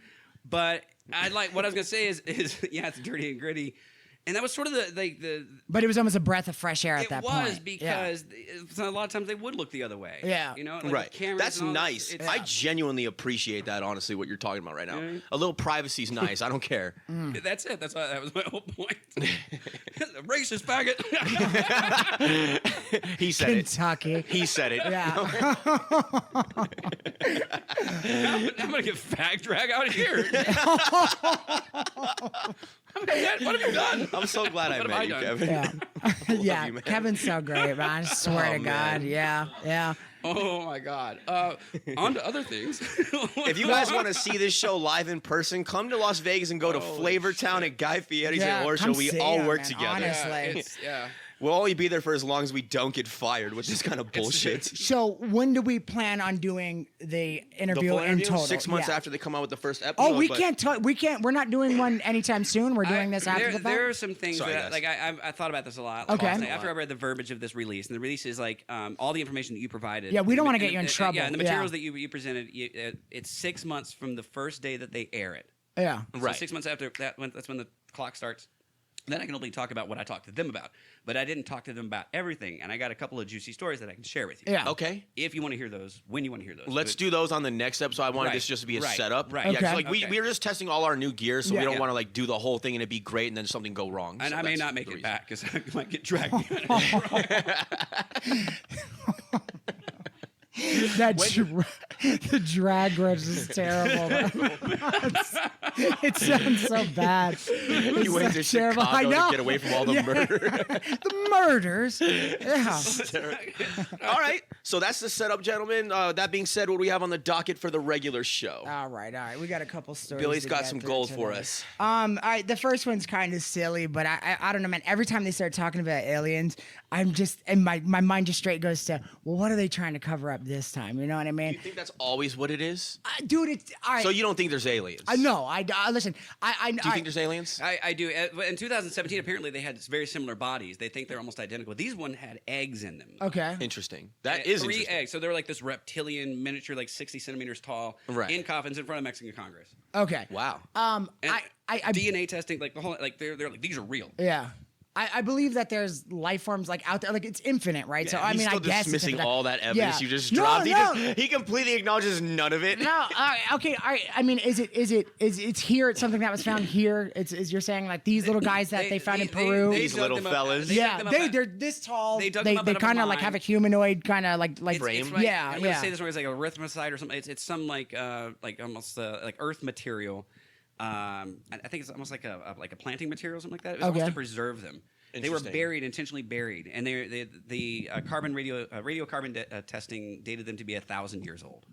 But what I was gonna say is it's dirty and gritty, and that was sort of the. But it was almost a breath of fresh air at that point. It was because a lot of times they would look the other way. Yeah. You know, like Right. cameras That's and all nice. this, I genuinely appreciate that, honestly, what you're talking about right now. Yeah. A little privacy's nice. I don't care. That's it. That was my whole point. Racist faggot. He said Kentucky. it. He said it. Yeah. I'm gonna get fag drag out of here. What have you done? I'm so glad I What have met I you, done? Kevin. Yeah. Yeah. you, man. Kevin's so great, man. I swear Oh, to God. man. Yeah. Yeah. Oh my God. On to other things. If you guys want to see this show live in person, come to Las Vegas and go to Flavor Town at Guy Fieri's Yeah, and Horror Show. come We see all him, work man, together. honestly. We'll only be there for as long as we don't get fired, which is kind of bullshit. So when do we plan on doing the interview full in interview? total? 6 months Yeah. after they come out with the first episode. Oh, we but- can't. We can't. We're not doing one anytime soon. We're doing this after the fact. There are some things Sorry, that guys. I thought about this a lot. Okay. After I read the verbiage of this release, and the release is like all the information that you provided. Yeah, we don't And- wanna get you in and- trouble. Yeah, and the Yeah. materials that you presented, it's 6 months from the first day that they air it. Yeah. Right. So 6 months after that, that's when the clock starts. Then I can only talk about what I talked to them about. But I didn't talk to them about everything. And I got a couple of juicy stories that I can share with you. Yeah. Okay. If you want to hear those, when you want to hear those. Let's But- do those on the next episode. I wanted Right, this just to be a right, setup. right. Yeah, 'cause, Okay. like we were just testing all our new gear, so Yeah. we don't Yeah. want to like do the whole thing and it be great and then something go wrong. And So I may that's not make the it reason. back because I might get dragged. The drag race is terrible. It sounds so bad. You went to so terrible. Chicago I know. to get away from all the murder. The murders. Yeah. All right. So that's the setup, gentlemen. That being said, what do we have on the docket for the regular show? All right. We got a couple stories. Billy's to got get some through gold for today. us. All right, the first one's kind of silly, but I don't know, man. Every time they start talking about aliens, I'm just, and my mind just straight goes to, well, what are they trying to cover up this time? You know what I Do mean? you think that's always what it is? Dude, it's all right. So you don't think there's aliens? No, listen. Do you think there's aliens? I do. In 2017, apparently they had very similar bodies. They think they're almost identical. These one had eggs in them. Okay. Interesting. That is three interesting. eggs. So they're like this reptilian miniature, like 60 centimeters tall, Right. in coffins in front of Mexican Congress. Okay. Wow. And I DNA testing, like the whole, like they're like these are real. yeah. I believe that there's life forms like out there, like it's infinite, right? So I He's mean, still I guess it's dismissing infinite. all that evidence Yeah. you just No, dropped. no. He completely acknowledges none of it. No, all right, okay, all right. I mean, is it's here? It's something that was found here. Is you're saying like these little guys that they found in Peru? These dug little them up- fellas. they dug them up- they're this tall. They They dug them up out of a kind of like mine. have a humanoid kind of like Frame? It's right. Yeah, I'm yeah. gonna say this wrong. It's like a erythrocite or something. It's some like almost like earth material. I think it's almost like a planting material or something like that. It was almost Okay. to preserve them. They were Interesting. buried, intentionally buried, and the carbon radiocarbon testing dated them to be 1,000 years old.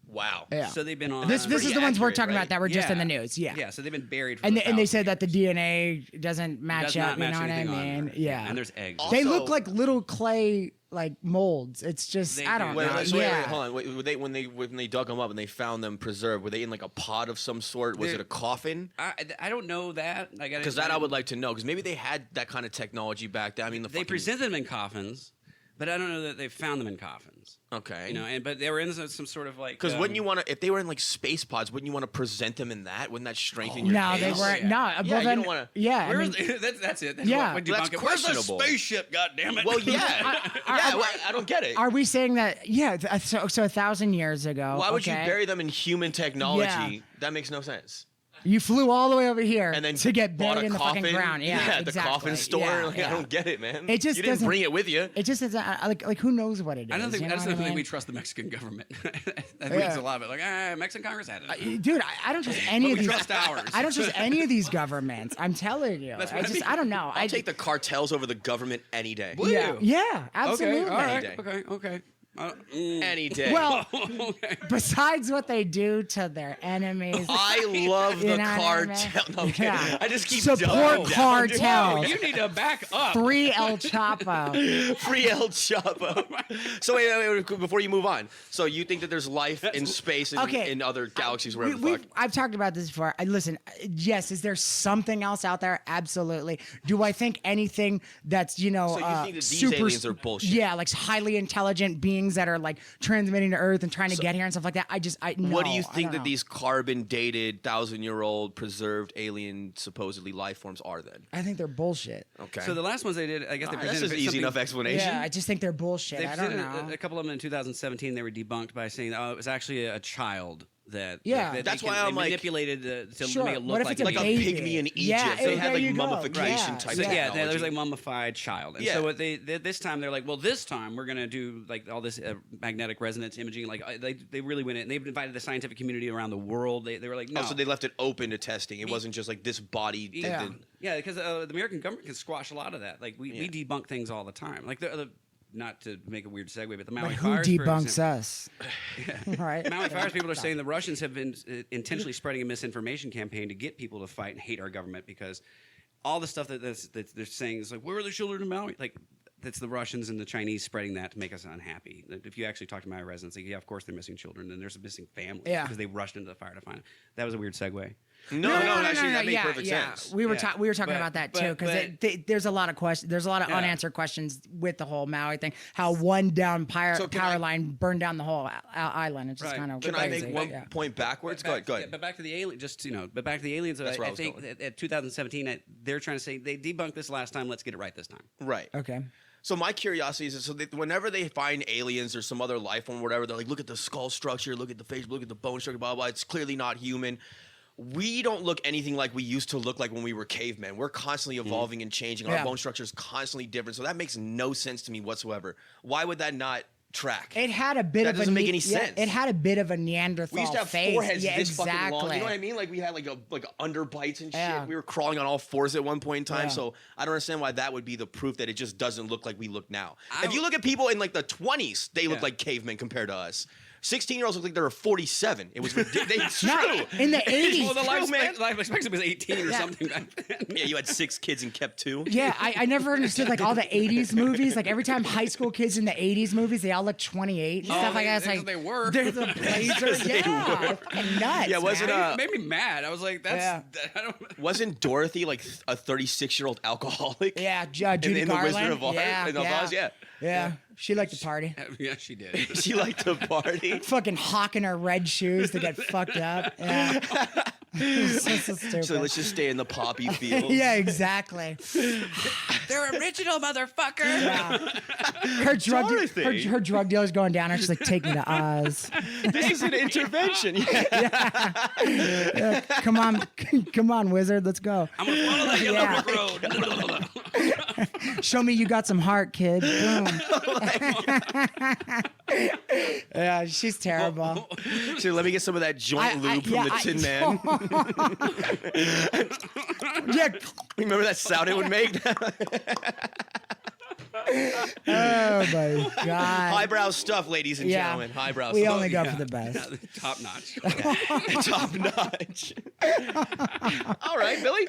Wow. Yeah. So they've been on. This is pretty the ones we're accurate, talking right? about that were just in the news. Yeah. Yeah. So they've been buried. For And about they 1,000 said that the years. DNA doesn't match Does up. not match you know what I anything on mean? there. Yeah. And there's eggs. Also- They look like little clay like molds. It's just They I do. don't Wait, know. wait, so yeah. wait, hold on. Wait, when they dug them up and they found them preserved, were they in like a pod of some sort? Was They're- it a coffin? I don't know that. Because that I would like to know. Because maybe they had that kind of technology back then. I mean, They presented them in coffins, but I don't know that they found them in coffins. Okay. You know, but they were in some sort of like. Because wouldn't you want to, if they were in like space pods, wouldn't you want to present them in that? Wouldn't that strengthen your No, case? they weren't. yeah. No, Yeah, well you then, don't wanna- yeah. I Where's mean, that's it. That's Yeah. what That's debunk it. Where's the questionable. spaceship? God damn it! Well, yeah. Yeah, well, I don't get it. are we saying that? Yeah. So 1,000 years ago. Why would you okay, bury them in human technology? Yeah. That makes no sense. You flew all the way over here And then to get bought buried a in the coffin. fucking ground. Yeah, the exactly. coffin store. Yeah, Like, yeah. I don't get it, man. It just you didn't doesn't- bring it with you. It just is like who knows what it is. I don't think. you I know just what don't think mean? we trust the Mexican government. I think Yeah. it's a lot of it. Like, Mexican Congress had it. Dude, I don't trust any But of we these. trust ours. I don't trust any of these governments. I'm telling you. That's what I mean. I don't know. I'll take the cartels over the government any day. Would yeah, you? yeah, absolutely. Okay. All right. day. Okay. Any day. Well, Okay. besides what they do to their enemies, I love You the know what I mean? cartel. No, I'm kidding. Yeah. I just keep Support doubling down. cartel. Whoa, you need to back up. free El Chapo. Free El Chapo. So wait, before you move on. So you think that there's life in space and Okay. in other galaxies, wherever the fuck? I've talked about this before. Listen, yes, is there something else out there? Absolutely. Do I think anything that's, So you think that these aliens are bullshit? Yeah, like highly intelligent beings that are like transmitting to Earth and trying to get here and stuff like that. What do you I think don't that know. these carbon dated, 1,000-year-old preserved alien supposedly life forms are then? I think they're bullshit. Okay. So the last ones they did, I guess they That's presented just easy something- enough explanation. Yeah, I just think they're bullshit. They I don't presented know. a couple of them in 2017. They were debunked by saying, "Oh, it was actually a child that." Yeah. that That's they why I'm they like- manipulated to Sure. make it What look if like it's like a baby? pygmy in Egypt. Yeah, They had there like you go. mummification Yeah. type So, technology. yeah, there's like mummified child, and Yeah. so what this time they're like, well, this time we're gonna do like all this magnetic resonance imaging. Like they really went in. They've invited the scientific community around the world. They were like, no. Oh, so they left it open to testing. It wasn't just like this body. Yeah. Yeah, because the American government can squash a lot of that. Like we debunk things all the time. Like the not to make a weird segue, but the Maui Like who fires, for debunks example. us? Right? Maui fires, people are saying the Russians have been intentionally spreading a misinformation campaign to get people to fight and hate our government because all the stuff that they're saying is like, where are the children in Maui? Like, that's the Russians and the Chinese spreading that to make us unhappy. Like, if you actually talk to Maui residents, like, yeah, of course they're missing children and there's a missing family Yeah. because they rushed into the fire to find them. That was a weird segue. No, actually, that made yeah, perfect yeah. sense. We were Yeah. we were talking But- about that but- too because there's a lot of questions. There's a lot of Yeah. unanswered questions with the whole Maui thing. How one down So can I- power line burned down the whole island. It's just Right. kind of Can I crazy. make one Yeah. point backwards? Go ahead. Yeah, but back to the alien, but back to the aliens. That's where I I was think going. at 2017, they're trying to say they debunked this last time. Let's get it right this time. Right. Okay. So my curiosity is, whenever they find aliens or some other life form, or whatever, they're like, look at the skull structure, look at the face, look at the bone structure, blah, blah, blah. It's clearly not human. We don't look anything like we used to look like when we were cavemen. We're constantly evolving and changing. Our Yeah. bone structure is constantly different. So that makes no sense to me whatsoever. Why would that not track? It had a bit That of doesn't a make any yeah, sense. it had a bit of a Neanderthal We used to have face. foreheads yeah, this exactly. fucking long. You know what I mean? Like we had like underbites and shit. Yeah. We were crawling on all fours at one point in time. Yeah. So I don't understand why that would be the proof that it just doesn't look like we look now. I If you look at people in like the 20s, they look Yeah. like cavemen compared to us. 16-year-olds look like they were 47. It was ridiculous. It's No, true. in the 80s. Well, the true, man. life expectancy was 18 or Yeah. something back then. Yeah, you had 6 kids and kept 2. Yeah, I never understood like all the 80s movies. Like every time high school kids in the 80s movies, they all look 28 and stuff like that. It's like they were. They're the blazers. Yeah, fucking nuts. Yeah, was it, man. It made me mad. I was like, that's. Yeah. I don't. Wasn't Dorothy like a 36-year-old alcoholic? Yeah, Judy in The Garland. Wizard of Oz? Yeah, In Oz, yeah. Yeah, she liked to party. Yeah, she did. She liked to party. Fucking hawking her red shoes to get fucked up. Yeah. So stupid. So let's just stay in the poppy fields. Yeah, exactly. They're original, motherfucker. Yeah. Her drug dealer's going down. And she's like, take me to Oz. This is an intervention. Yeah, come on, wizard, let's go. I'm gonna follow that yellow brick road. Show me you got some heart, kid. Boom. Yeah, she's terrible. So let me get some of that joint lube from the Tin Man. Yeah. Remember that sound it would make? Oh my God. Highbrow stuff, ladies and gentlemen. Highbrow We stuff. only go for the best. Top notch. Top notch. All right, Billy.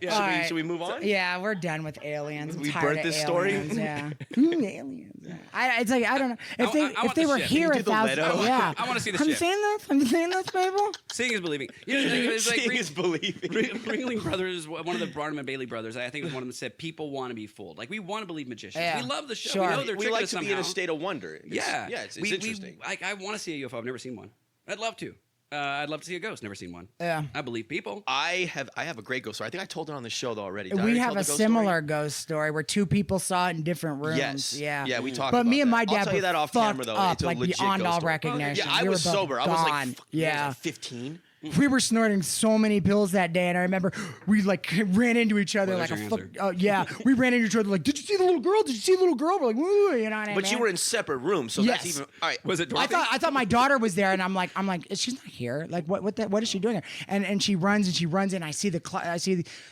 Yeah. Should we move on? Yeah, we're done with aliens. I'm We tired burnt of this story? aliens, Yeah. Aliens. It's like, I don't know. If I if want they the were shit. here Can you do the 1,000. Leto? Yeah. I wanna see the I'm shit. saying this. I'm saying this, people. Seeing is believing. It's like Seeing is believing. Ringling Brothers, one of the Barnum and Bailey brothers, I think it was one of them said, people want to be fooled. Like, we want to believe magicians. Yeah. We love the show. Sure. We know they're We tricking like us to be somehow. in a state of wonder. It's interesting. I want to see a UFO. I've never seen one. I'd love to. I'd love to see a ghost. Never seen one. Yeah. I believe people. I have a great ghost story. I think I told it on the show though already. Did I We already have tell the a ghost similar story? ghost story where two people saw it in different rooms. Yes. Yeah. Yeah, we talked But about me and that. my I'll dad tell you were that off fucked camera, though. up, It's a like legit beyond ghost all story. recognition. Yeah, I We was were both sober. I was like, gone. fuck, Yeah. 15. We were snorting so many pills that day, and I remember we like ran into each other Well, like a there's fuck. your Oh yeah, we ran into each other like, did you see the little girl? Did you see the little girl? We're like, woo, you know what I mean? But you were in separate rooms, so Yes. that's even all right. Was it I Dorothy? thought my daughter was there, and I'm like, she's not here. Like, what is she doing here? And she runs, and I see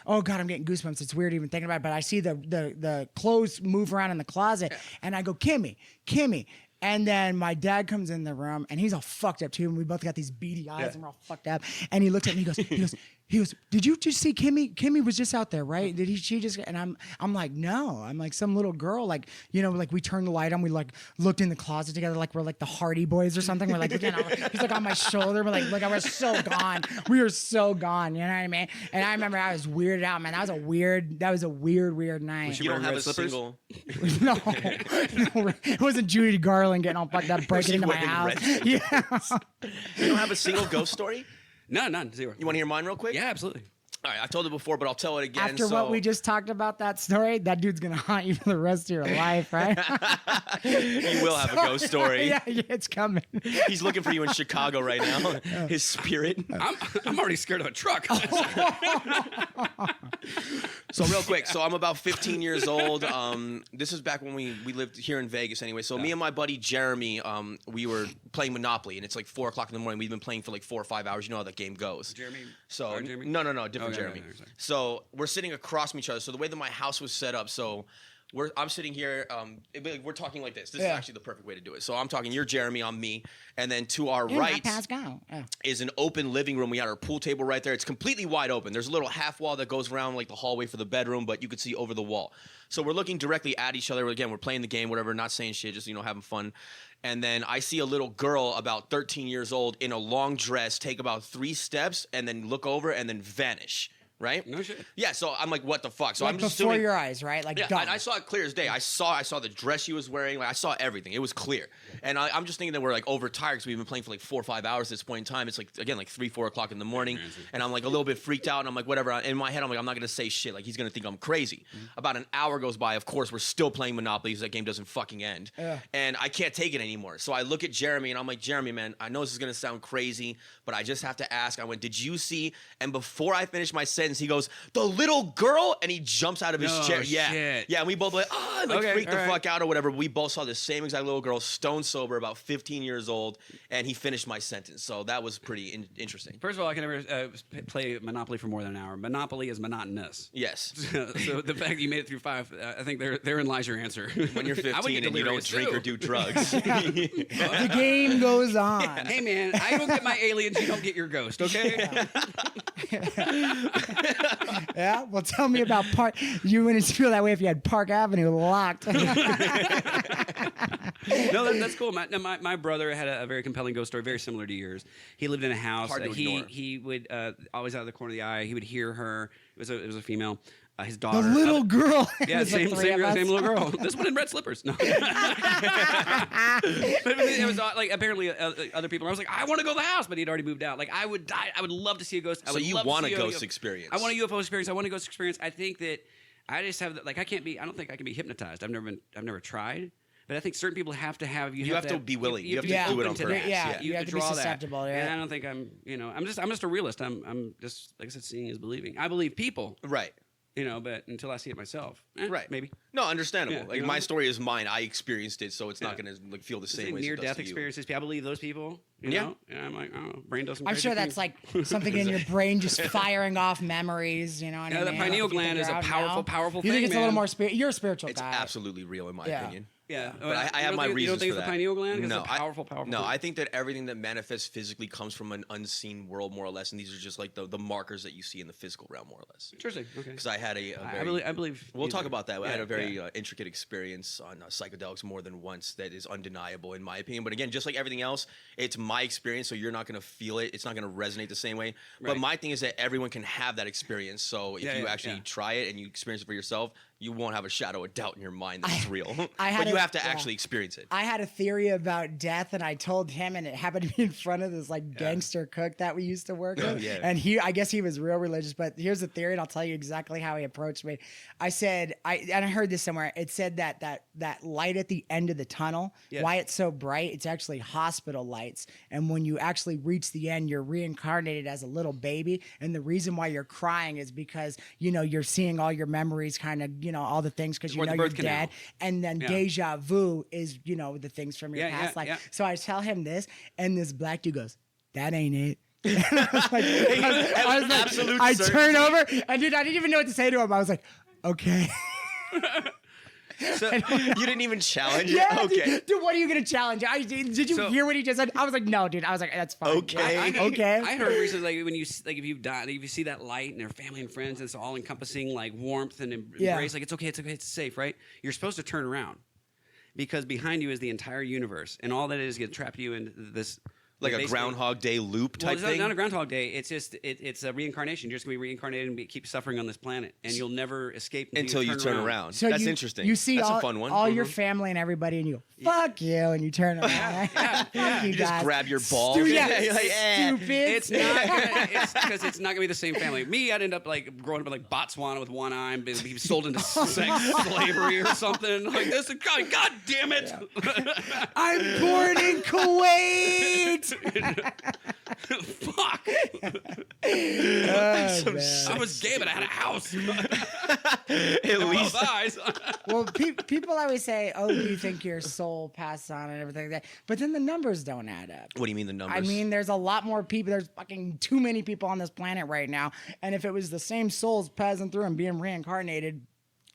oh God, I'm getting goosebumps. It's weird even thinking about it, but I see the clothes move around in the closet, and I go, Kimmy. And then my dad comes in the room, and he's all fucked up too, and we both got these beady eyes, and we're all fucked up. And he looks at me, he goes, did you just see Kimmy? Kimmy was just out there, right? She just? And I'm like, no. I'm like some little girl, like, you know, like we turned the light on, we like looked in the closet together, like we're like the Hardy Boys or something. We're like, looking he's like on my shoulder. We're like, look, I was so gone. We were so gone. You know what I mean? And I remember I was weirded out, man. That was a weird night. You don't have red a slippers? single. No, it wasn't Judy Garland getting all fucked up, breaking into my wearing house. red Yeah. You don't have a single ghost story? No, none. Zero. You want to hear mine real quick? Yeah, absolutely. All right, I've told it before, but I'll tell it again. After what we just talked about that story, that dude's gonna haunt you for the rest of your life, right? You will have a ghost story. yeah, it's coming. He's looking for you in Chicago right now. His spirit. I'm already scared of a truck. So real quick, I'm about 15 years old. This is back when we lived here in Vegas anyway. So me and my buddy Jeremy, we were playing Monopoly, and it's like 4 o'clock in the morning. We've been playing for like 4 or 5 hours. You know how that game goes. Jeremy? So Our Jeremy? no, different Okay, Jeremy. sorry. So we're sitting across from each other. So the way that my house was set up, I'm sitting here. We're talking like this. This is actually the perfect way to do it. So I'm talking. You're Jeremy. I'm me. And then to our right is an open living room. We had our pool table right there. It's completely wide open. There's a little half wall that goes around like the hallway for the bedroom, but you could see over the wall. So we're looking directly at each other. Again, we're playing the game, whatever, not saying shit, just having fun. And then I see a little girl about 13 years old in a long dress take about 3 steps and then look over and then vanish. Right? No shit. Yeah, so I'm like, what the fuck? So Like I'm just before assuming, your eyes, right? Like, yeah, gone. I saw it clear as day. I saw the dress she was wearing. Like, I saw everything. It was clear. And I'm just thinking that we're like overtired because we've been playing for like 4 or 5 hours at this point in time. It's like, again, like 3, 4 o'clock in the morning. And I'm like a little bit freaked out. And I'm like, whatever. In my head, I'm like, I'm not going to say shit. Like, he's going to think I'm crazy. About an hour goes by. Of course, we're still playing Monopoly because that game doesn't fucking end. And I can't take it anymore. So I look at Jeremy and I'm like, Jeremy, man, I know this is going to sound crazy, but I just have to ask. I went, did you see? And before I finish my sentence, he goes, the little girl, and he jumps out of his chair. Yeah, shit. yeah, and we both like, freaked the fuck out or whatever. We both saw the same exact little girl, stone sober, about 15 years old, and he finished my sentence. So that was pretty interesting. First of all, I can never play Monopoly for more than an hour. Monopoly is monotonous. Yes. So the fact that you made it through 5, I think therein lies your answer. When you're 15 and you don't drink or do drugs. The game goes on. Hey man, I don't get my aliens, you don't get your ghost, okay? Yeah. Well, tell me about you wouldn't feel that way if you had Park Avenue locked. No, that's cool. My brother had a very compelling ghost story, very similar to yours. He lived in a house. Hard to ignore. He would always out of the corner of the eye. He would hear her. It was a female. his daughter. The little girl. Yeah, It was like same three of us. little girl. This one in red slippers. No. But it was like apparently other people. I was like, I want to go to the house, but he'd already moved out. Like I would die. I would love to see a ghost. So you want a ghost experience? I want a UFO experience. I want a ghost experience. I think that I just have like I don't think I can be hypnotized. I've never tried. But I think certain people have to have you have to be willing. You have to do it on purpose. Yeah, you have to be susceptible. That. Yeah. And I don't think I'm just a realist. I'm just like I said, seeing is believing. I believe people. Right. But until I see it myself, right? Maybe. No, understandable. Yeah, like my story is mine. I experienced it, so it's not going to feel the same way. Near-death experiences. I believe those people. You know? And I'm like, oh, brain does some. I'm sure that's like something in your brain just firing off memories. You know what I mean? The pineal gland is a powerful thing. You think it's a little more You're a spiritual guy. It's absolutely real in my opinion. Yeah, but I have my reasons for that. You don't think it's the pineal gland? No, it's a powerful. No, I think that everything that manifests physically comes from an unseen world, more or less, and these are just like the markers that you see in the physical realm, more or less. Interesting. Okay. Because I had I believe. We'll talk about that. I had a very intricate experience on psychedelics more than once that is undeniable in my opinion. But again, just like everything else, it's my experience, so you're not going to feel it. It's not going to resonate the same way. Right. But my thing is that everyone can have that experience. So if you actually try it and you experience it for yourself, you won't have a shadow of doubt in your mind that it's real. But you have to actually experience it. I had a theory about death, and I told him, and it happened to be in front of this gangster cook that we used to work with. Yeah. And I guess he was real religious. But here's the theory, and I'll tell you exactly how he approached me. I said, and I heard this somewhere. It said that light at the end of the tunnel, why it's so bright, it's actually hospital lights. And when you actually reach the end, you're reincarnated as a little baby. And the reason why you're crying is because you're seeing all your memories, kind of all the things because you're dead. And then deja vu is the things from your past life. So I tell him this, and this black dude goes, "That ain't it." I turn over, and dude, I didn't even know what to say to him. I was like, "Okay." So you didn't even challenge it? Yeah, okay. Dude, what are you gonna challenge? Did you hear what he just said? I was like, no, dude. I was like, that's fine. Okay. Okay. I heard recently, like when you if you die, if you see that light and their family and friends, and it's all encompassing like warmth and embrace. Like it's okay, it's safe, right? You're supposed to turn around because behind you is the entire universe, and all that is going to trap you into this. Like a Groundhog Day loop type thing? It's not a Groundhog Day. It's just it's a reincarnation. You're just going to be reincarnated and keep suffering on this planet, and you'll never escape until you turn around. So that's interesting. You see that's a fun one. All your family and everybody, and you go, "Fuck you," and you turn around. You just grab your balls. Stupid. It's not because it's not going to be the same family. Me, I'd end up like growing up in like Botswana with one eye and be sold into sex slavery or something like this. God damn it! Yeah. I'm born in Kuwait. Fuck! I was gay, but I had a house. At least eyes. Well, people always say, "Oh, do you think your soul passed on and everything like that?" But then the numbers don't add up. What do you mean the numbers? I mean, there's a lot more people. There's fucking too many people on this planet right now. And if it was the same souls passing through and being reincarnated,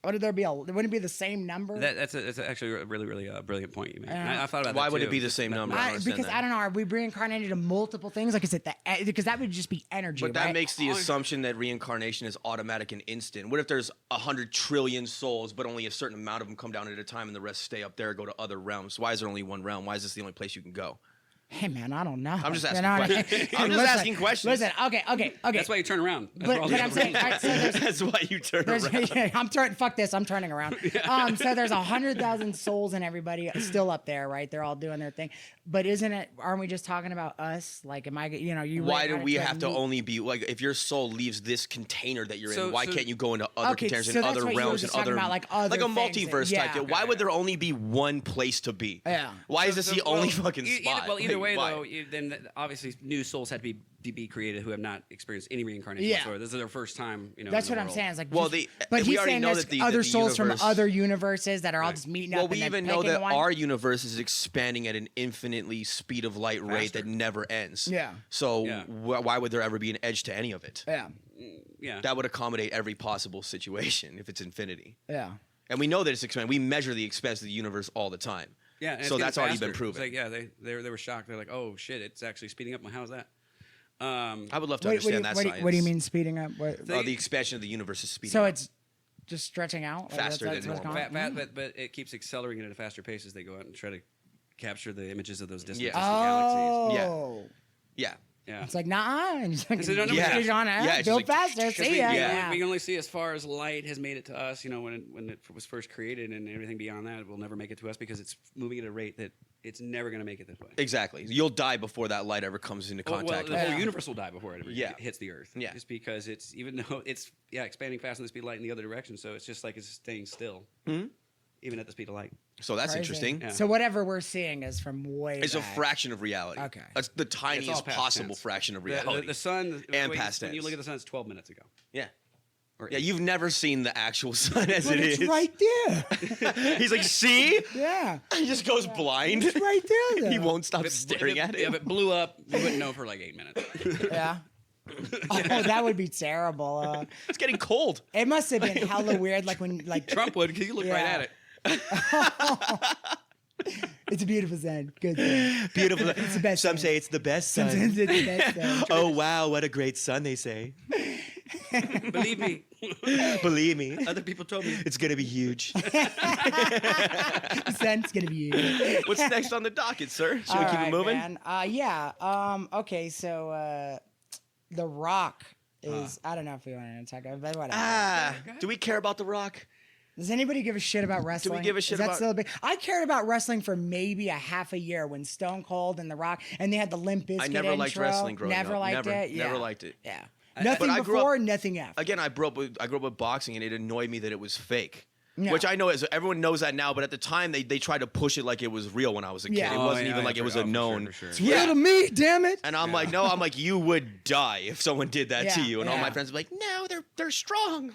wouldn't it be the same number? That's actually a really brilliant point you made. I thought about that. Why would too. it be the same number? Because I don't know. Are we reincarnated to multiple things? Like, is it because that would just be energy? But that right? makes the assumption that reincarnation is automatic and instant. What if there's 100 trillion souls, but only a certain amount of them come down at a time, and the rest stay up there, go to other realms? Why is there only one realm? Why is this the only place you can go? Hey man, I don't know. I'm just asking questions. I'm just asking questions. Listen, okay. That's why you turn around. But I'm saying, that's why you turn around. Fuck this. I'm turning around. So there's 100,000 souls and everybody still up there, right? They're all doing their thing. But aren't we just talking about us? Like, am I? Why do we have to only be like? If your soul leaves this container that you're in, why can't you go into other containers and other realms and other like a multiverse type thing? Why would there only be one place to be? Yeah. Why is this the only fucking spot? Either way, though, then obviously new souls had to be created who have not experienced any reincarnation whatsoever. This is their first time. That's what I'm saying. It's like, but he's already saying know there's that other souls from other universes that are all just meeting up. Well, we even know that our universe is expanding at an infinitely speed of light rate that never ends. Yeah. So why would there ever be an edge to any of it? Yeah. That would accommodate every possible situation if it's infinity. Yeah. And we know that it's expanding. We measure the expanse of the universe all the time. Yeah, and so that's already been proven. It's like, they were shocked. They're like, oh shit, it's actually speeding up. How's that? I would love to understand that science. What do you mean speeding up? The expansion of the universe is speeding up. So it's just stretching out? Faster than normal. But it keeps accelerating at a faster pace as they go out and try to capture the images of those distant galaxies. Yeah. Yeah. It's like, nah. And it's like, So no, Yeah. you're on it. Yeah, it's Build just like, faster. See ya. We can only see as far as light has made it to us. You know, when it was first created, and everything beyond that will never make it to us because it's moving at a rate that it's never going to make it this way. Exactly. You'll die before that light ever comes into contact. The whole universe will die before it ever hits the Earth. Yeah. Just because it's, even though it's expanding faster than the speed of light in the other direction, so it's just like it's staying still, even at the speed of light. So that's Crazy. interesting. Yeah. So whatever we're seeing is from way It's a back. fraction of reality. Okay. That's the tiniest past possible tense. fraction of reality. The sun And when past when you tense. look at the sun, it's 12 minutes ago. Yeah. Or Yeah, you've never seen the actual sun as But it it's is. right there. He's like, see? Yeah. He just goes blind. It's right there, though. He won't stop staring at it. If it blew up, you wouldn't know for like 8 minutes. Yeah. Oh, that would be terrible. It's getting cold. It must have been hella weird, like when, like, Trump would, because you look right at it. it's a beautiful sound. Good sound. Beautiful. It's the best Some sound. say it's the best sun. Sometimes it's the best sound. Oh, wow, what a great sun, they say. Believe me, Believe me, other people told me. it's going to be huge. The sun's gonna be you. What's next on the docket, sir? Should we keep it moving? Man. Yeah. Okay. So, The Rock is. I don't know if we want to talk about, but whatever. Do we care about The Rock? Does anybody give a shit about wrestling? give a shit Is that about- still a big? I cared about wrestling for maybe a half a year when Stone Cold and The Rock, and they had the Limp Bizkit I never liked intro. wrestling growing Never up. liked it. Yeah. Never liked it. Yeah. But Nothing I grew before, up- nothing after. Again, I grew up with boxing, and it annoyed me that it was fake. No. Which I know is everyone knows that now, but at the time they tried to push it like it was real when I was a kid. Yeah. It Oh, wasn't even like it was a known. For sure. It's real to me, damn it. And I'm like, no, I'm like, you would die if someone did that to Yeah, you. And all my yeah. friends would be like, no, they're strong.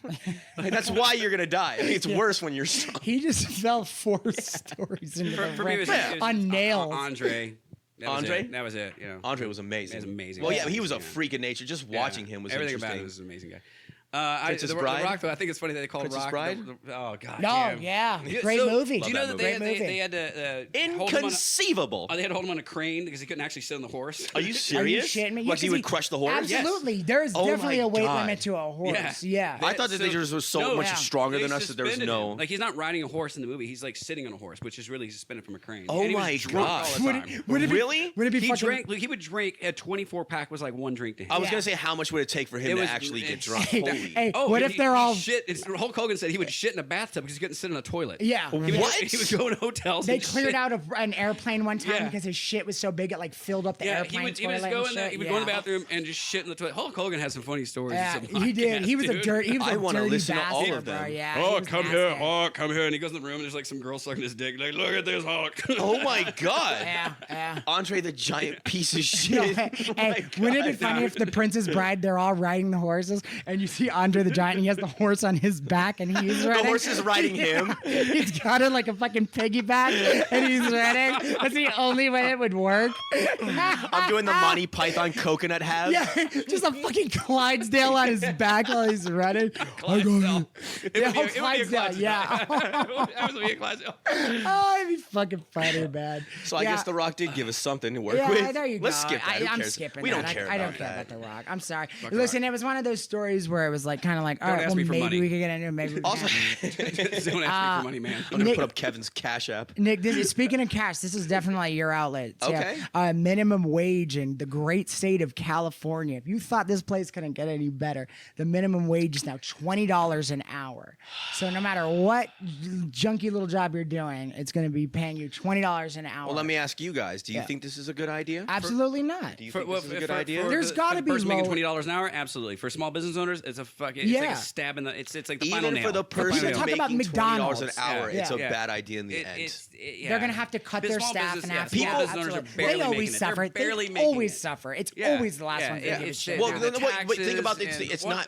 Like, that's why you're gonna die. I mean, it's worse when you're strong. He just fell 4 stories into the For me, ring it was on nails. Andre. That was Andre? it. That was it. You know, Andre was amazing. It was amazing. Well, yeah, he was a Yeah. freak of nature. Just watching him was everything interesting. about it was an amazing guy. Princess the Bride? Rock, though, I think it's funny that they call Princess Rock. Bride? Oh God. No, damn. yeah. Great movie. Do you know Love that that movie. they had to hold him on Inconceivable. they had to hold him on a crane because he couldn't actually sit on the horse. Are you serious? Are you shitting me? Like he 'cause would crush the horse? Absolutely. There's Oh definitely my a weight God. limit to a horse. Yeah. I thought that they just were so much stronger than us that there's suspended no. him. Like he's not riding a horse in the movie. He's like sitting on a horse, which is really suspended from a crane. Oh And he was my drunk God. all the Would time. it, would it be, Really? Would it be He fucking, drank. He would drink. A 24-pack was like one drink to him. I was Yeah. gonna say, how much would it take for him It to was- actually get it's- drunk? Hey, Holy. hey, Oh, what he- if they're he all shit? Hulk Hogan said he would shit in a bathtub because he couldn't sit in a toilet. Yeah. He would, What? He would go in hotels. They and cleared shit. out an airplane one time Yeah. because his shit was so big it like filled up the Yeah, airplane he would toilet just go and in there. shit. He would Yeah. go in the bathroom and just shit in the toilet. Hulk Hogan has some funny stories. Yeah, and some he did. podcasts, He was a dude. dirty. He was I a wanna dirty listen to all bastard, of them. bro. Yeah. Oh, he was come here, nasty. Hulk, come here. And he goes in the room and there's like some girl sucking his dick. Like, look at this, Hulk. Oh my God. Yeah, yeah. Andre the giant piece of No, shit. hey, wouldn't it be funny if the Princess Bride, they're all riding the horses, and you see Andre the Giant, and he has the horse on his back, and he's riding. The horse is riding him. He's got it like a fucking piggyback, and he's riding. That's the only way it would work. I'm doing the Monty Python coconut halves. Yeah, just a fucking Clydesdale on his back while he's running. Clydesdale. Yeah, It would be a Clydesdale, yeah. That would be a Clydesdale. Oh, it'd be fucking funny, man. So I Yeah. guess The Rock did give us something to work Yeah, with. there you Let's go. skip that. Who I'm cares? skipping We that. don't care I about don't care that. about The Rock. I'm sorry. Fuck Listen, it was one of those stories where it was like kind of like, all Don't right, ask well, me for maybe money. we could get into it. Maybe we Also, can't. Don't ask me for money, man. I'm gonna Nick- put up Kevin's Cash App. Nick, speaking of cash, this is definitely your outlet. Okay. Minimum wage in the great state of California. If you thought this place couldn't get any better, the minimum wage is now $20 an hour. So no matter what junky little job you're doing, it's going to be paying you $20 an hour. Well, let me ask you guys. Do you Yeah. think this is a good idea? Absolutely not. Do you think this is a good idea? There's gotta the be person making low- $20 an hour. Absolutely. For small business owners, it's a fucking. It's like Yeah. a stab in the. It's like the final Even nail. for the final person nail. Talk about making $20 an McDonald's. hour, Yeah. it's a Yeah. bad idea in the end. They're going to have to cut their Small staff business- in yeah, half. small Yeah, business owners are absolutely. barely They making always it. suffer. They're barely They making always it. suffer. It's Yeah. always the last Yeah, ones yeah, to give a it's- shit. Well, Yeah. no, The wait, think about taxes it's and not.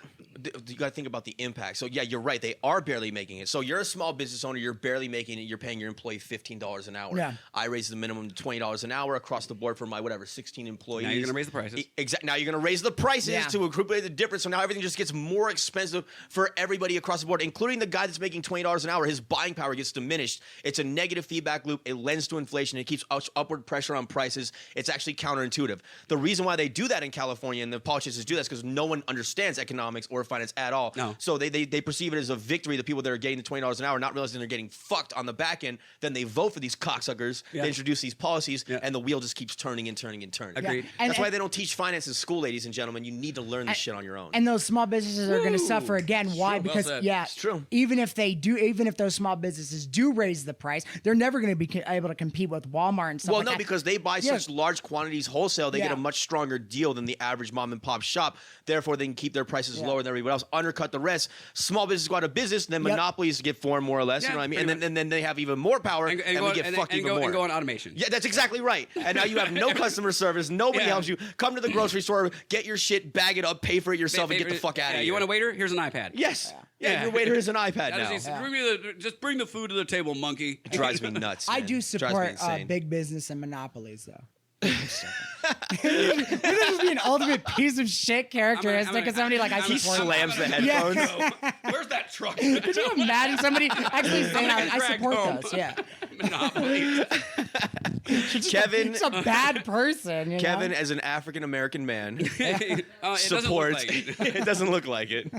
You got to think about the impact. So yeah, you're right. They are barely making it. So you're a small business owner. You're barely making it. You're paying your employee $15 an hour. Yeah. I raised the minimum to $20 an hour across the board for my 16 employees. Now you're gonna raise the prices. Exactly. Now you're going to raise the prices Yeah. to accumulate the difference. So now everything just gets more expensive for everybody across the board, including the guy that's making $20 an hour. His buying power gets diminished. It's a negative feedback loop. It lends to inflation. It keeps upward pressure on prices. It's actually counterintuitive. The reason why they do that in California and the politicians do that is because no one understands economics or finance at all. No. So they perceive it as a victory. The people that are getting the $20 an hour, not realizing they're getting fucked on the back end. Then they vote for these cocksuckers. Yeah. They introduce these policies, Yeah. and the wheel just keeps turning and turning and turning. Agreed. And- That's why they don't teach finance in school, ladies and gentlemen. You need to learn this shit on your own. And those small businesses are going to suffer again. Why? Well Because said. yeah, It's true. Even if those small businesses do raise the price, they're never going to be able to compete with Walmart and stuff. Well, like no, that. because they buy such large quantities wholesale, they get Yeah. a much stronger deal than the average mom and pop shop. Therefore, they can keep their prices lower than everybody else, undercut the rest. Small businesses go out of business, and then monopolies get formed more or less. Yeah, you know what I mean? pretty And then they have even more power, and we get fucked even more. And go on automation. Yeah, that's exactly right. And now you have no customer service. Nobody Yeah. helps you. Come to the grocery store, get your shit, bag it up, pay for it yourself, and get the fuck out of here. You want a waiter? Here's an iPad. Yes. Yeah, Yeah. your waiter is an iPad That now. is- just bring the food to the table, monkey. It drives me nuts. I man. do It drives me support insane. big business and monopolies, though. Wouldn't that just be an ultimate piece of shit characteristic of somebody like I He support? slams the headphones. Yeah. Where's that truck? Could you imagine somebody actually saying I drag support home. those? Yeah. Monopoly. Kevin, It's a bad person. You Kevin, know? as an African American man, Oh, it doesn't look supports. like it. It doesn't look like it.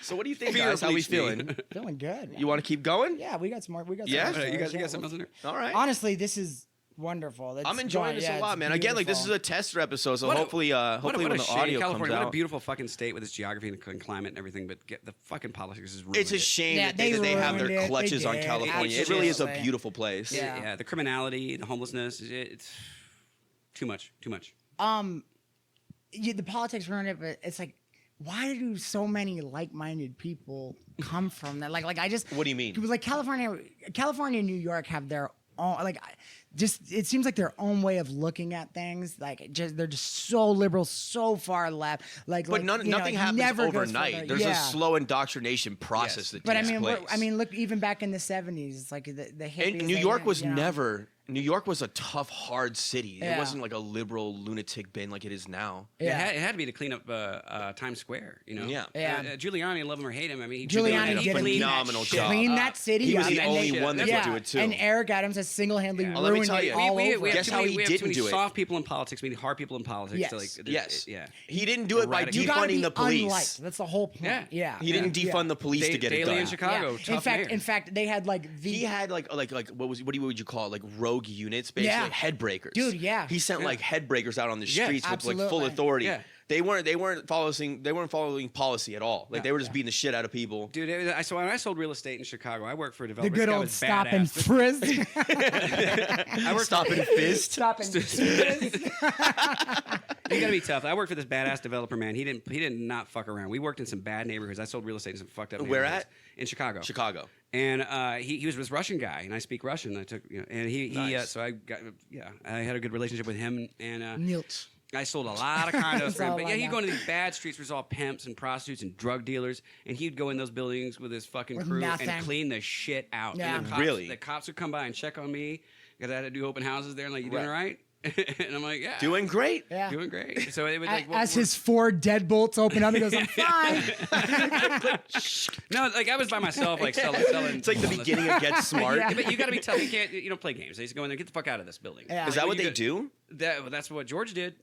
So what do you think, Fear guys? How we bleached me. feeling? Feeling good. You want to keep going? Yeah, we got some more. We got Yeah? some more You guys stories, got something else in there? All right. Honestly, this is wonderful. I'm enjoying this a lot, man. Again, like this is a tester episode, so What a- hopefully, hopefully what when a the shame. audio California, comes what a out, beautiful fucking state with its geography and climate and everything, but the fucking politics is ruined. it's a shame Yeah, that they have ruined their it. clutches They on did. California. It really is a Absolutely. beautiful place. Yeah. Yeah, the criminality, the homelessness, it's too much. The politics ruined it, but it's like, why do so many like-minded people come from that? Like I just. What do you mean? It was like California and New York have their own. It seems like their own way of looking at things. They're just so liberal, so far left. But nothing happens never goes overnight. further. There's Yeah. a slow indoctrination process that But takes I mean, place. look, even back in the '70s, it's like the hippies. And New they York didn't, was you know. never. New York was a tough, hard city. It Yeah. wasn't like a liberal lunatic bin like it is now. Yeah. It had to be to clean up Times Square, you know? Yeah. Yeah. Giuliani, love him or hate him. I mean, Giuliani he did a cleaned that phenomenal shit job. Clean up. that city. He was up, the and only they- one that yeah. could do it too. And Eric Adams has single-handedly Yeah. Well, let me ruined tell it you, all over. Guess how he we have didn't too many do it. soft people in politics, we need hard people in politics. Yes. To like, Yes. Yeah. He didn't do it by Radical. You gotta be defunding the police. unliked. That's the whole point. Yeah. Yeah. He didn't defund the police to get it Daley done. in Chicago. Yeah. Tough In fact, they had like the. He had like what would you call it? Like rogue units, basically Yeah. like head breakers. Dude, yeah. He sent like head breakers out on the Yeah, streets with like full absolutely. authority. Yeah. They weren't following policy at all. Like they were just beating the shit out of people. Dude, so when I sold real estate in Chicago, I worked for a the developer. good This guy old was stop and badass. frisk. I worked Stop and fist. Stop and frisk. You gotta be tough. I worked for this badass developer, man. He did not fuck around. We worked in some bad neighborhoods. I sold real estate in some fucked up Where neighborhoods. at? In Chicago. Chicago. And he was this Russian guy, and I speak Russian. I took, and he Nice. so I got, I had a good relationship with him, and Nilt. I sold a lot of condos That's for him. all But I yeah, he'd know. go into these bad streets where there's all pimps and prostitutes and drug dealers, and he'd go in those buildings with his fucking With crew nothing. and clean the shit out. Yeah. And the cops, Really? the cops would come by and check on me because I had to do open houses there, and like, you doing all right? And I'm like, yeah, Doing great. Yeah. doing great. So it was like, As his 4 deadbolts open up, he goes, "I'm fine." no, like I was by myself, like selling. It's like the beginning of Get Smart. Yeah, but you got to be tough. You don't play games. They just go in there, get the fuck out of this building. Yeah. Is that what You they gotta- do? That's what George did.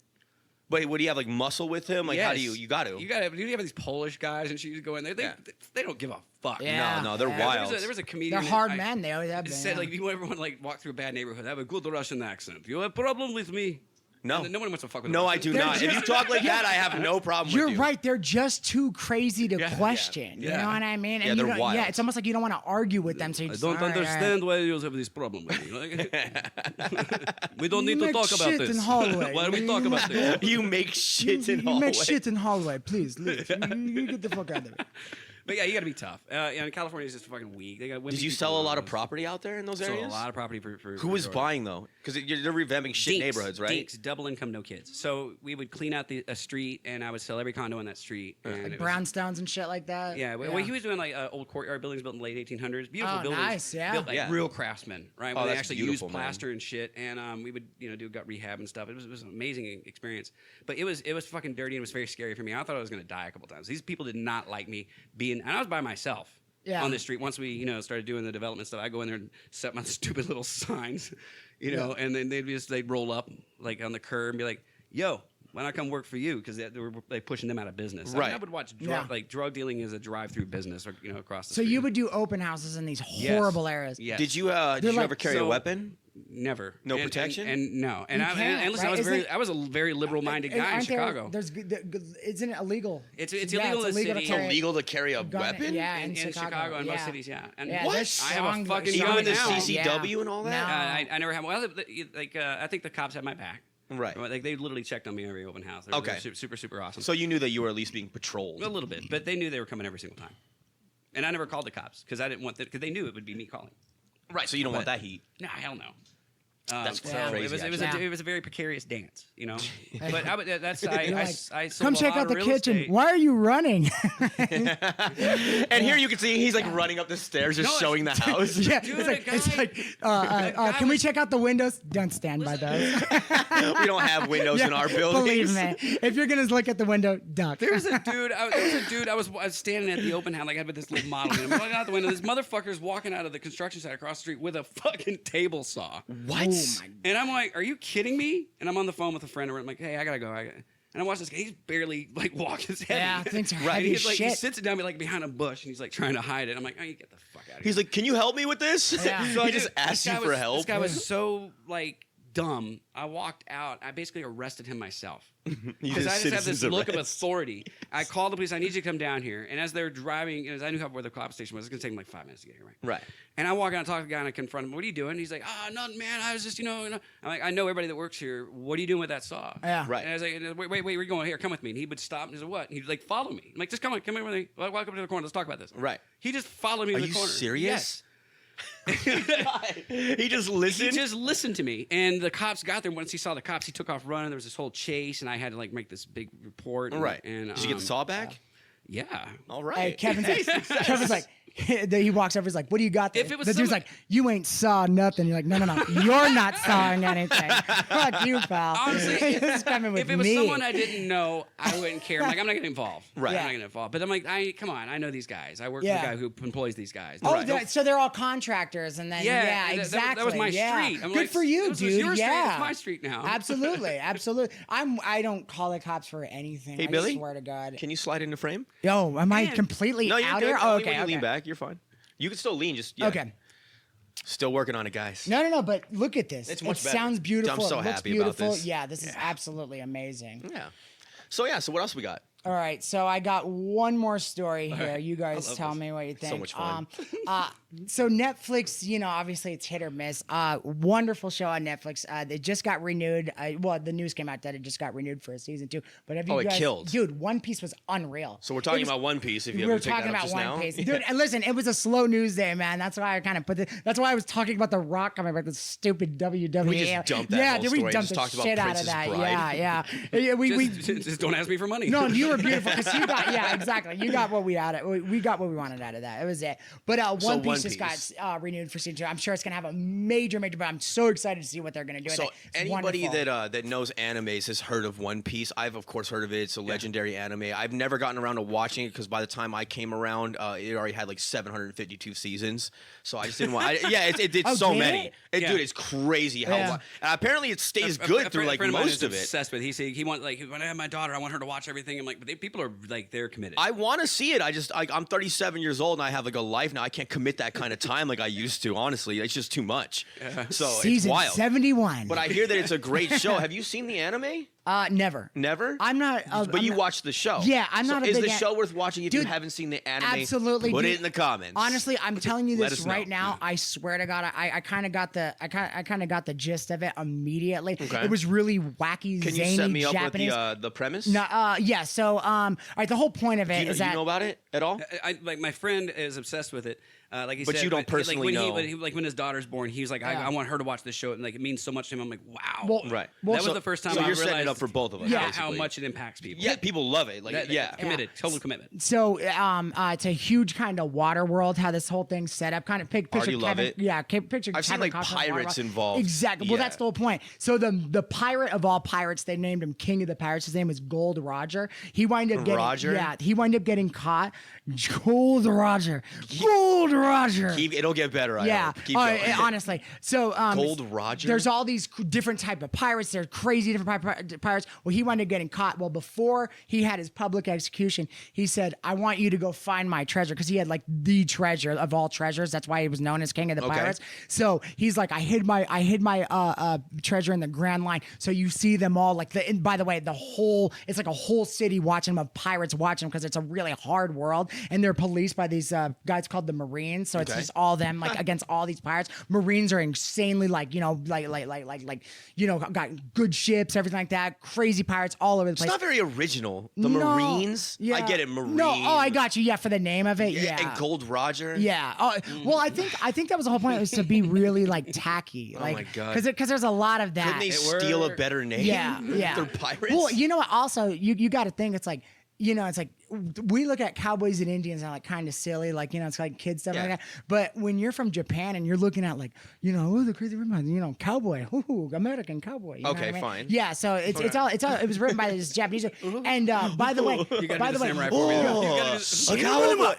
But would he have like muscle with him? Like how do Yes. you got to? You have these Polish guys, and she go in there. They don't give a fuck. Yeah. No, they're Yeah. wild. There was a comedian. They're hard I- men. They always have been. Said yeah. like, you ever want to like walk through a bad neighborhood, have a good Russian accent. You have a problem with me? No. No one wants to fuck with. No, a I Russian. do not. If you just- talk like that, I have no problem You're with you. right. They're just too crazy to question. You Yeah. know what I mean? Yeah, you they're don't- wild. Yeah, it's almost like you don't want to argue with them. So you I just, don't "All right, all right." understand why you have this problem with me. Like, we don't You need to make talk about shit this. in hallway. Why do we talk about this? You make shit in You hallway. make shit in hallway, please. Leave. You get the fuck out of there. But yeah, you got to be tough. California is just fucking weak. They got women Did you people sell a lot of around. property out there in those Sold areas? a lot of property for Who was Georgia. buying though? Because they're revamping shit Dinks, neighborhoods, right? Dinks, double income, no kids. So we would clean out a street, and I would sell every condo in that street. And Like it was- brownstones and shit like that. Yeah, well, he was doing like old courtyard buildings built in the late 1800s. Beautiful Oh, buildings. nice, yeah. Built like Yeah. real craftsmen, right? Oh, Where they that's actually beautiful, used man. plaster and shit. And we would, do gut rehab and stuff. It was an amazing experience. But it was fucking dirty and it was very scary for me. I thought I was going to die a couple times. These people did not like me being, and I was by myself. Yeah. On the street. Once we, started doing the development stuff, I go in there and set my stupid little signs, and then they'd roll up like on the curb and be like, "Yo, Why not come work for you? Because they were like pushing them out of business. Right. I would watch drug dealing as a drive-through business, or across the So street. you would do open houses in these horrible areas. Yes. Did you ever carry a weapon? Never. No protection? And no. And You can't, and listen, right? I was a very liberal-minded guy in Chicago. Isn't it illegal? It's illegal in the city. to carry Illegal to carry a weapon? Yeah, in Chicago and most cities, yeah. And Yeah, What? there's I have a strong- fucking strong- gun Even the now. CCW and all that? No. I never had. Well, I think the cops had my back. Right. Like they literally checked on me every open house. Okay. They're super awesome. So you knew that you were at least being patrolled. A little bit, but they knew they were coming every single time. And I never called the cops because I didn't want that, because they knew it would be me calling. Right, so you don't want that heat. No, hell no. That's So crazy, it was a very precarious dance, But that's You're like, I sold come a check lot out of the real kitchen. estate. Why are you running? And here you can see he's like running up the stairs, just showing the house. Yeah, Dude, it's like can we check out the windows? Don't stand by those. We don't have windows in our buildings. Believe me, if you're gonna look at the window, duck. There was a dude. I was standing at the open house, like I had this little model. And I'm looking out the window. This motherfucker's walking out of the construction site across the street with a fucking table saw. What? And I'm like, "Are you kidding me?" And I'm on the phone with a friend, and I'm like, "Hey, I gotta go." And I watch this guy. He's barely like walking his head. Yeah, things are And heavy he's as like, shit. he sits down like behind a bush, and he's like trying to hide it. I'm like, "Oh, you get the fuck out of here." He's like, can you help me with this? Yeah. He just asked you for help. This guy was so like dumb. I walked out. I basically arrested him myself. Because I just have this look of authority. I called the police. I need you to come down here. And as they're driving, as I knew where the cop station was, it's going to take them like 5 minutes to get here, right? Right. And I walk out and talk to the guy and I confront him. What are you doing? He's like, oh, nothing, man. I was just, I'm like, I know everybody that works here. What are you doing with that saw? Yeah. Right. And I was like, wait, where are you going? Here, come with me. And he would stop and he said, what? And he'd like, follow me. I'm like, just come here with me. Walk up to the corner. Let's talk about this. Right. He just followed me Are to the you corner. serious? Yes. He just listened? He just listened to me, and the cops got there. Once he saw the cops, he took off running. There was this whole chase, and I had to like make this big report. And, Right. And Did you get the saw back? Yeah. All Hey, right. Kevin's like, he walks over. He's like, "What do you got there?" If it was the dude's someone- like, "You ain't saw nothing." You're like, "No, you're not sawing anything." Fuck you, pal. Honestly, He's coming with if it was me. someone I didn't know, I wouldn't care. I'm like, I'm not getting involved. Right. I'm Yeah. not getting involved. But I'm like, come on, I know these guys. I work Yeah. with a guy who employs these guys. Oh, Don't- so they're all contractors, and then Yeah, exactly. that was my yeah. street. I'm Good like, for you, this was dude. your street, yeah, it's my street now. Absolutely. I don't call the cops for anything. Hey, I Billy? swear to God. Can you slide into frame? Yo, am I Man. completely No, you're out good. here? Only Oh, when okay. you Okay. lean back, you're fine. You can still lean, just Okay. Still working on it, guys. No. But look at this. It's much it better. sounds beautiful. I'm so it looks happy about beautiful. this. Yeah, this is absolutely amazing. Yeah. So what else we got? All right, so I got one more story here. You guys tell me what you think. much fun. So Netflix, obviously it's hit or miss. Wonderful show on Netflix. They just got renewed. The news came out that it just got renewed for a season 2. But have you it guys, killed. dude? One Piece was unreal. So we're talking It was- about One Piece. If you we were haven't picked talking that up about just One now, Piece, dude. And listen, it was a slow news day, man. That's why I kind of that's why I was talking about The Rock coming back, this stupid WWE. We just dumped that yeah, whole dude, we story. dumped Just the talked about shit out of Princess that. Bride. Yeah. We just don't ask me for money. no, you were beautiful because you got exactly. You got what we got what we wanted out of that. It was it. But One Piece just got renewed for season 2. I'm sure it's gonna have a major. But I'm so excited to see what they're gonna do. So with it. It's anybody wonderful. that knows animes has heard of One Piece. I've of course heard of it. It's a legendary anime. I've never gotten around to watching it because by the time I came around, it already had like 752 seasons. So I just didn't want. It did Oh, so did many. it? Yeah. Dude, it's crazy how. Yeah. And apparently it stays A good through friend- like a friend of mine most is of it. obsessed with. He said he wants when I have my daughter, I want her to watch everything. I'm like, but people are like they're committed. I want to see it. I'm 37 years old and I have like a life now. I can't commit that kind of time like I used to. Honestly, it's just too much. So Season it's wild. 71. But I hear that it's a great show. Have you seen the anime? Never. Never. I'm not. But you watched the show. Yeah, I'm not a Is big the an- show worth watching if you Dude, haven't seen the anime? Absolutely. Put dude. it in the comments. Honestly, I'm telling you Let this us right know. now. I swear to God, I kind of got the gist of it immediately. Okay. It was really wacky, Can you zany set me up Japanese. with the premise? No, yeah. So, all right. The whole point of it Do is you that know about it at all? I like my friend is obsessed with it. Like he But said, you don't personally like know. when his daughter's born, he was like, Yeah. I want her to watch this show, and like it means so much to him. I'm like, wow. Well, Right. Well, that so- was the first time so I you're realized setting it up for both of us. Yeah. how basically. much it impacts people. Yeah, people love it. Like, committed, total commitment. So it's a huge kind of water world. How this whole thing's set up, kind of picture Already love Kevin. it. Yeah, picture. I've seen, Kevin like, Costner's pirates water. involved. Exactly. Well, Yeah. that's the whole point. So the pirate of all pirates, they named him King of the Pirates. His name was Gold Roger. He wound up getting Roger? Yeah, he wound up getting caught. Gold Roger. Gold Roger. It'll get better. I Yeah, hope. Keep going. honestly. So Gold Roger? There's all these different type of pirates. There's crazy different pirates. Well, he wound up getting caught. Well, before he had his public execution, he said, "I want you to go find my treasure," because he had like the treasure of all treasures. That's why he was known as King of the Pirates. So he's like, I hid my treasure in the Grand Line. So you see them all like and by the way, it's like a whole city watching them, of pirates watching them, because it's a really hard world, and they're policed by these guys called the Marines. So it's just all them like against all these pirates. Marines are insanely like got good ships, everything like that. Crazy pirates all over the place. It's not very original. The Marines. Yeah. I get it. Marines. No, I got you. Yeah, for the name of it. Yeah. And Gold Roger. Yeah. Oh, well, I think that was the whole point. Was to be really like tacky. Oh like, my God. Because there's a lot of that. Couldn't they steal a better name? Yeah. They're pirates. Well, you know what? Also, you got to think it's like. It's like we look at cowboys and Indians and like kind of silly, like, it's like kid stuff like that. But when you're from Japan and you're looking at like, the crazy ribbon, cowboy, American cowboy. You know what I mean? Fine. Yeah, so it's all it was written by this Japanese. And by the way, You gotta do the samurai for me. A cowboy.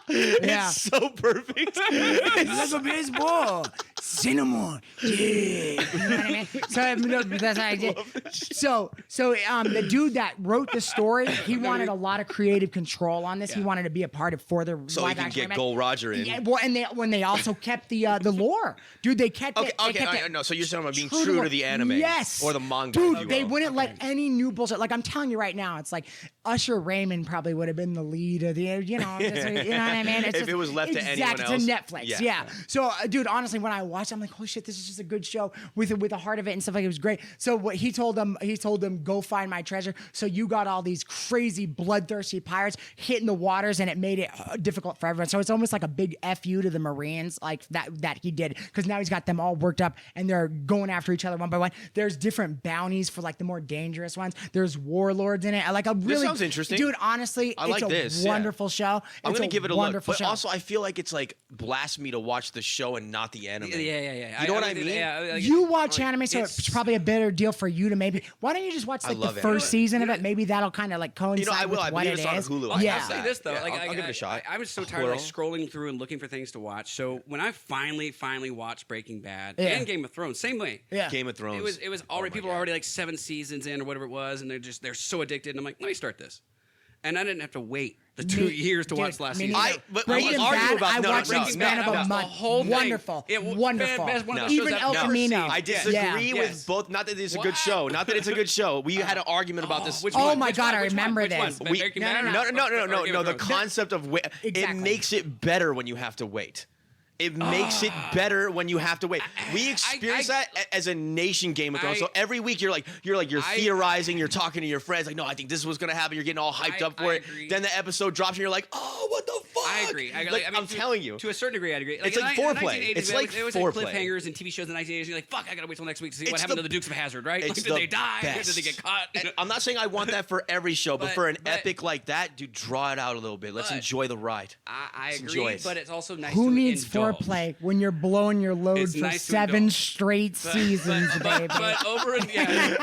Yeah, It's so perfect. it's like a baseball. Cinnamon. Yeah. You know what I mean? So that's how I did. So the dude that wrote the story, he wanted a lot of creative control on this. He wanted to be a part of for the So he can get Gold Roger in. Yeah, well, and they also kept the lore, dude. They kept it. They kept it no. So you're talking about being true to the anime, yes, or the manga, dude. if you They will. wouldn't let any new bullshit. Like I'm telling you right now, it's like Usher Raymond probably would have been the lead of the, you know what I mean? It's If it was left to anyone to else. Netflix, yeah. So, dude, honestly, when I watched, I'm like, holy shit, this is just a good show with the heart of it and stuff like it was great. So what he told them, go find my treasure. So you got all these crazy bloodthirsty pirates hitting the waters, and it made it difficult for everyone. So it's almost like a big FU to the Marines, like that he did, because now he's got them all worked up and they're going after each other one by one. There's different bounties for like the more dangerous ones. There's warlords in it. I like a really This sounds interesting, dude. Honestly, I like it's a wonderful show. I'm gonna give it a look, but show. also I feel like it's like blasphemy to watch the show and not the anime. Yeah. You know what I mean? Yeah, You watch anime, so it's probably a better deal for you to maybe. Why don't you just watch like the love first anime. season of it? Maybe that'll kind of like coincide I will. with I what believe it it's on is. Hulu. I'll say this though, Yeah, like I'll give it a shot. I was so tired of like scrolling through and looking for things to watch. So when I finally watched Breaking Bad and Game of Thrones, same way. Yeah. Game of Thrones. It was already people were already like 7 seasons in or whatever it was, and they're so addicted. And I'm like, let me start this, and I didn't have to wait the 2 years to watch the last season. Breaking Bad, I watched in the span of a month. The whole thing. Wonderful. Wonderful. Even El Camino. I disagree with Yes. both. Not that it's a good show. Not that it's a good show. We had an argument about this. Which Oh one? my Which God, one? I Which one? remember Which this. one? Breaking Bad? No. The Thrones? concept of it Exactly. makes it better when you have to wait. It makes it better when you have to wait. We experience that as a nation, Game of Thrones. So every week you're theorizing, you're talking to your friends, like, no, I think this was gonna happen. You're getting all hyped up for it. agree. Then the episode drops, and you're like, oh, what the fuck? I agree. I'm telling you. To a certain degree, I agree. It's like foreplay. It's like there was foreplay. cliffhangers and TV shows in the 1980s. You're like, fuck, I gotta wait till next week to see what It's happened the- to the Dukes of Hazzard, right? It's Did the they die? best. Did they get caught? And I'm not saying I want that for every show, but for an but- epic like that, dude, draw it out a little bit. Let's enjoy the ride. I Let's enjoy agree, it. but it's also nice Who to needs indulge. foreplay when you're blowing your load It's for nice to 7 indulge. straight seasons, baby? But over and yeah,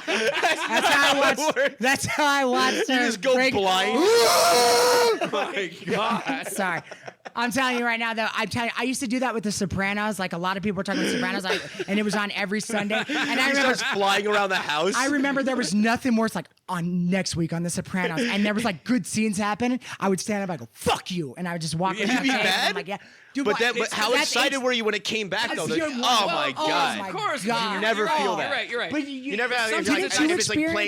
That's how I watch. That's how I watch. You just go blind. oh my god. Sorry. I'm telling you right now, though. I used to do that with The Sopranos. Like a lot of people were talking about Sopranos, and it was on every Sunday. And I He remember, starts flying around the house. I remember there was nothing worse like on next week on The Sopranos, and there was like good scenes happening. I would stand up, I go "fuck you," and I would just walk. You'd around be the table, mad? I'm like, yeah. Dude, But how that's excited age- were you when it came back though? That's your- Oh my oh god! my Of course, God. You never You're right, feel that. You're right. But You never have. Didn't If you it's like playing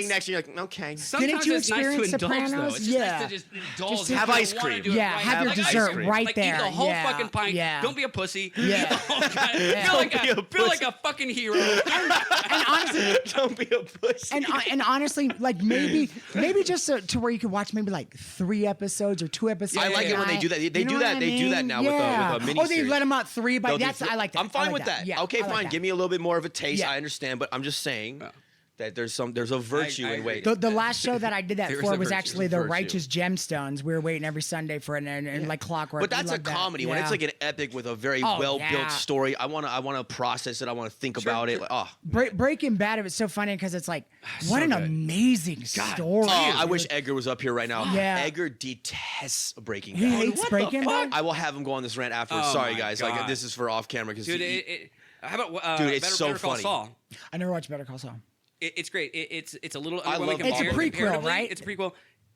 experience- next, and you're like, okay. Sometimes Didn't you it's nice to experience indulge, though. Sopranos? It's just Yeah. nice to just indulge. Just if have you ice wanna cream. do it Yeah, right. have your Like ice dessert cream. right like, there. Eat the whole Yeah. fucking pint. Yeah. Don't be a pussy. Yeah. Feel like a fucking hero. And honestly, Don't be a pussy. and honestly, like maybe just to where you could watch maybe like 3 episodes or 2 episodes. I like it when they do that. They do that. They do that now with a mini. Oh, they let them out 3, but I like that. I'm fine I like with that. Yeah, Okay, I like fine. that. Give me a little bit more of a taste. Yeah. I understand, but I'm just saying that there's a virtue I in agree. waiting. The last show that I did that There is for a was virtue. actually There's the a virtue. Righteous Gemstones. We were waiting every Sunday for it, and like clockwork. But that's We a loved that. comedy. When it's Yeah. like an epic with a very Oh, well yeah. built story, I wanna process it. I wanna think about it. Like, oh. Breaking Bad, it was so funny because it's like, So what an good. amazing story. Oh, I dude. wish Edgar was up here right now. Yeah. Edgar detests Breaking He Bad. hates Breaking Bad. I will have him go on this rant afterwards. Oh Sorry, my guys. God. Like this is for off camera because Dude, How about Dude, it's Better, so Better Call funny. Saul? I never watched Better Call Saul. It's great. It's a little. I love it. It's a prequel, comparatively. right? It's a prequel.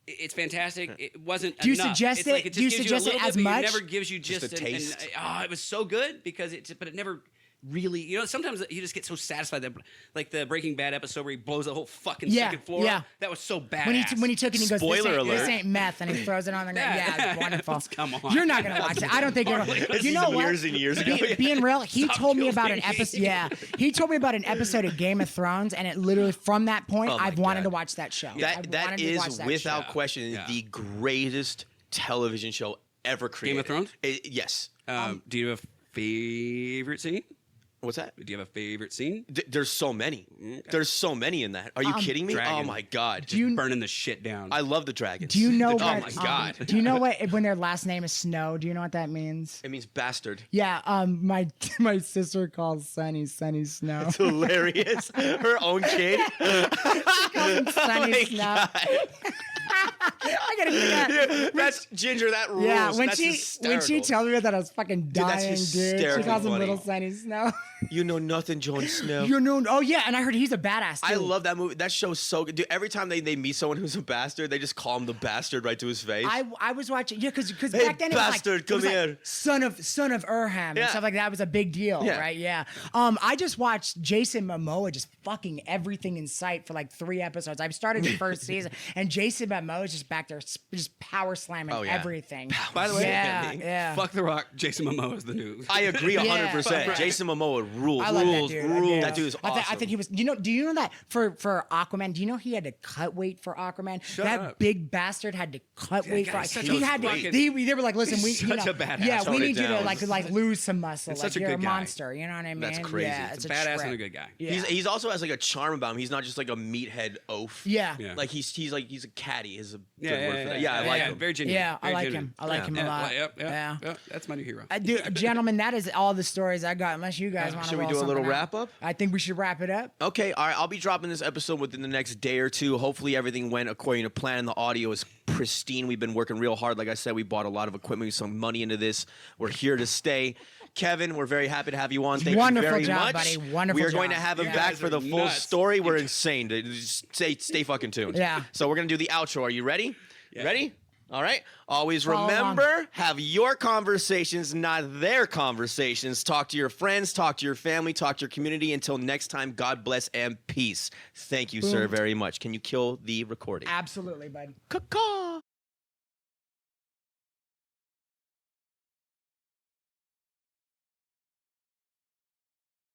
It's fantastic. It wasn't. Do you enough. suggest It's it? Like it Do you just gives you a suggest it little as bit, but much? It never gives you just a taste. it was so good because but it never really. Sometimes you just get so satisfied that, like the Breaking Bad episode where he blows the whole fucking second floor. Yeah. That was so badass. When he took it, and he goes, Spoiler this alert. ain't meth, and he throws it on the ground. Yeah, it's wonderful. Come on. You're not gonna watch it. I don't think you're gonna. This You is know what? years and years ago. Being real, he Stop told me about an killing me. episode. Yeah, he told me about an episode of Game of Thrones, and it literally from that point, Oh my I've wanted God. to watch that show. That is without question Yeah. the greatest television show ever created. Game of Thrones? Yes. Do you have a favorite scene? What's that? Do you have a favorite scene? There's so many. There's so many in that. Are you kidding me? Dragon. Oh my god. Just burning the shit down. I love the dragons. Do you know? Oh what, my god. Do you know what when their last name is Snow? Do you know what that means? It means bastard. Yeah. My sister calls Sunny Snow. It's hilarious. Her own kid. Sunny Snow. I gotta do that. That's Ginger. That rules. Yeah, when That's she hysterical. tells me that I was fucking that's dying, dude. She hysterically calls him funny. Little Sunny Snow. You know nothing, Jon Snow. You know? Oh yeah, and I heard he's a badass too. I love that movie. That show's so good. Dude, every time they meet someone who's a bastard, they just call him the bastard right to his face. I was watching because Hey, back then bastard, it was like, come it was here. like son of Urham and Yeah. stuff like that was a big deal, Yeah. right? Yeah. I just watched Jason Momoa just fucking everything in sight for like 3 episodes. I've started the first season, and Jason Momoa is just back there just power slamming Oh, yeah. everything. By the way, yeah. Fuck The Rock. Jason Momoa is the new. I agree 100%. Yeah. Jason Momoa rules. I love that rules. dude. Rules. That dude is awesome. I think he was. Do you know that for Aquaman? Do you know he had to cut weight for Aquaman? That up. big bastard had to cut weight for. guy's such He a had to. fucking- They were like, listen, we He's such a badass. Yeah, Tone we it need you to down. like lose some muscle. It's Like such a you're a good guy. monster. You know what I mean? That's crazy. Yeah, It's it's a badass trip. and a good guy. Yeah. He's also has like a charm about him. He's not just like a meathead oaf. Yeah. Yeah. Like he's a catty is a good Yeah, word for that. Yeah, I like him. Very genuine. Yeah, I Very like genuine. him. I like him a lot. Yeah. That's my new hero. I do, gentlemen. That is all the stories I got. Unless you guys want to. Should we do a little wrap up? I think we should wrap it up. Okay, all right. I'll be dropping this episode within the next day or two. Hopefully, everything went according to plan. The audio is pristine. We've been working real hard. Like I said, we bought a lot of equipment, some money into this. We're here to stay. Kevin, we're very happy to have you on. Thank Wonderful you very job, much. buddy. Wonderful We are going job. to have him You back guys for the are full nuts. story. We're insane. Just stay fucking tuned. Yeah. So we're gonna do the outro. Are you ready? Yeah. Ready? All right. Always Follow remember, have your conversations, not their conversations. Talk to your friends, talk to your family, talk to your community. Until next time, God bless and peace. Thank you, sir, very much. Can you kill the recording? Absolutely, bud. Caw-caw.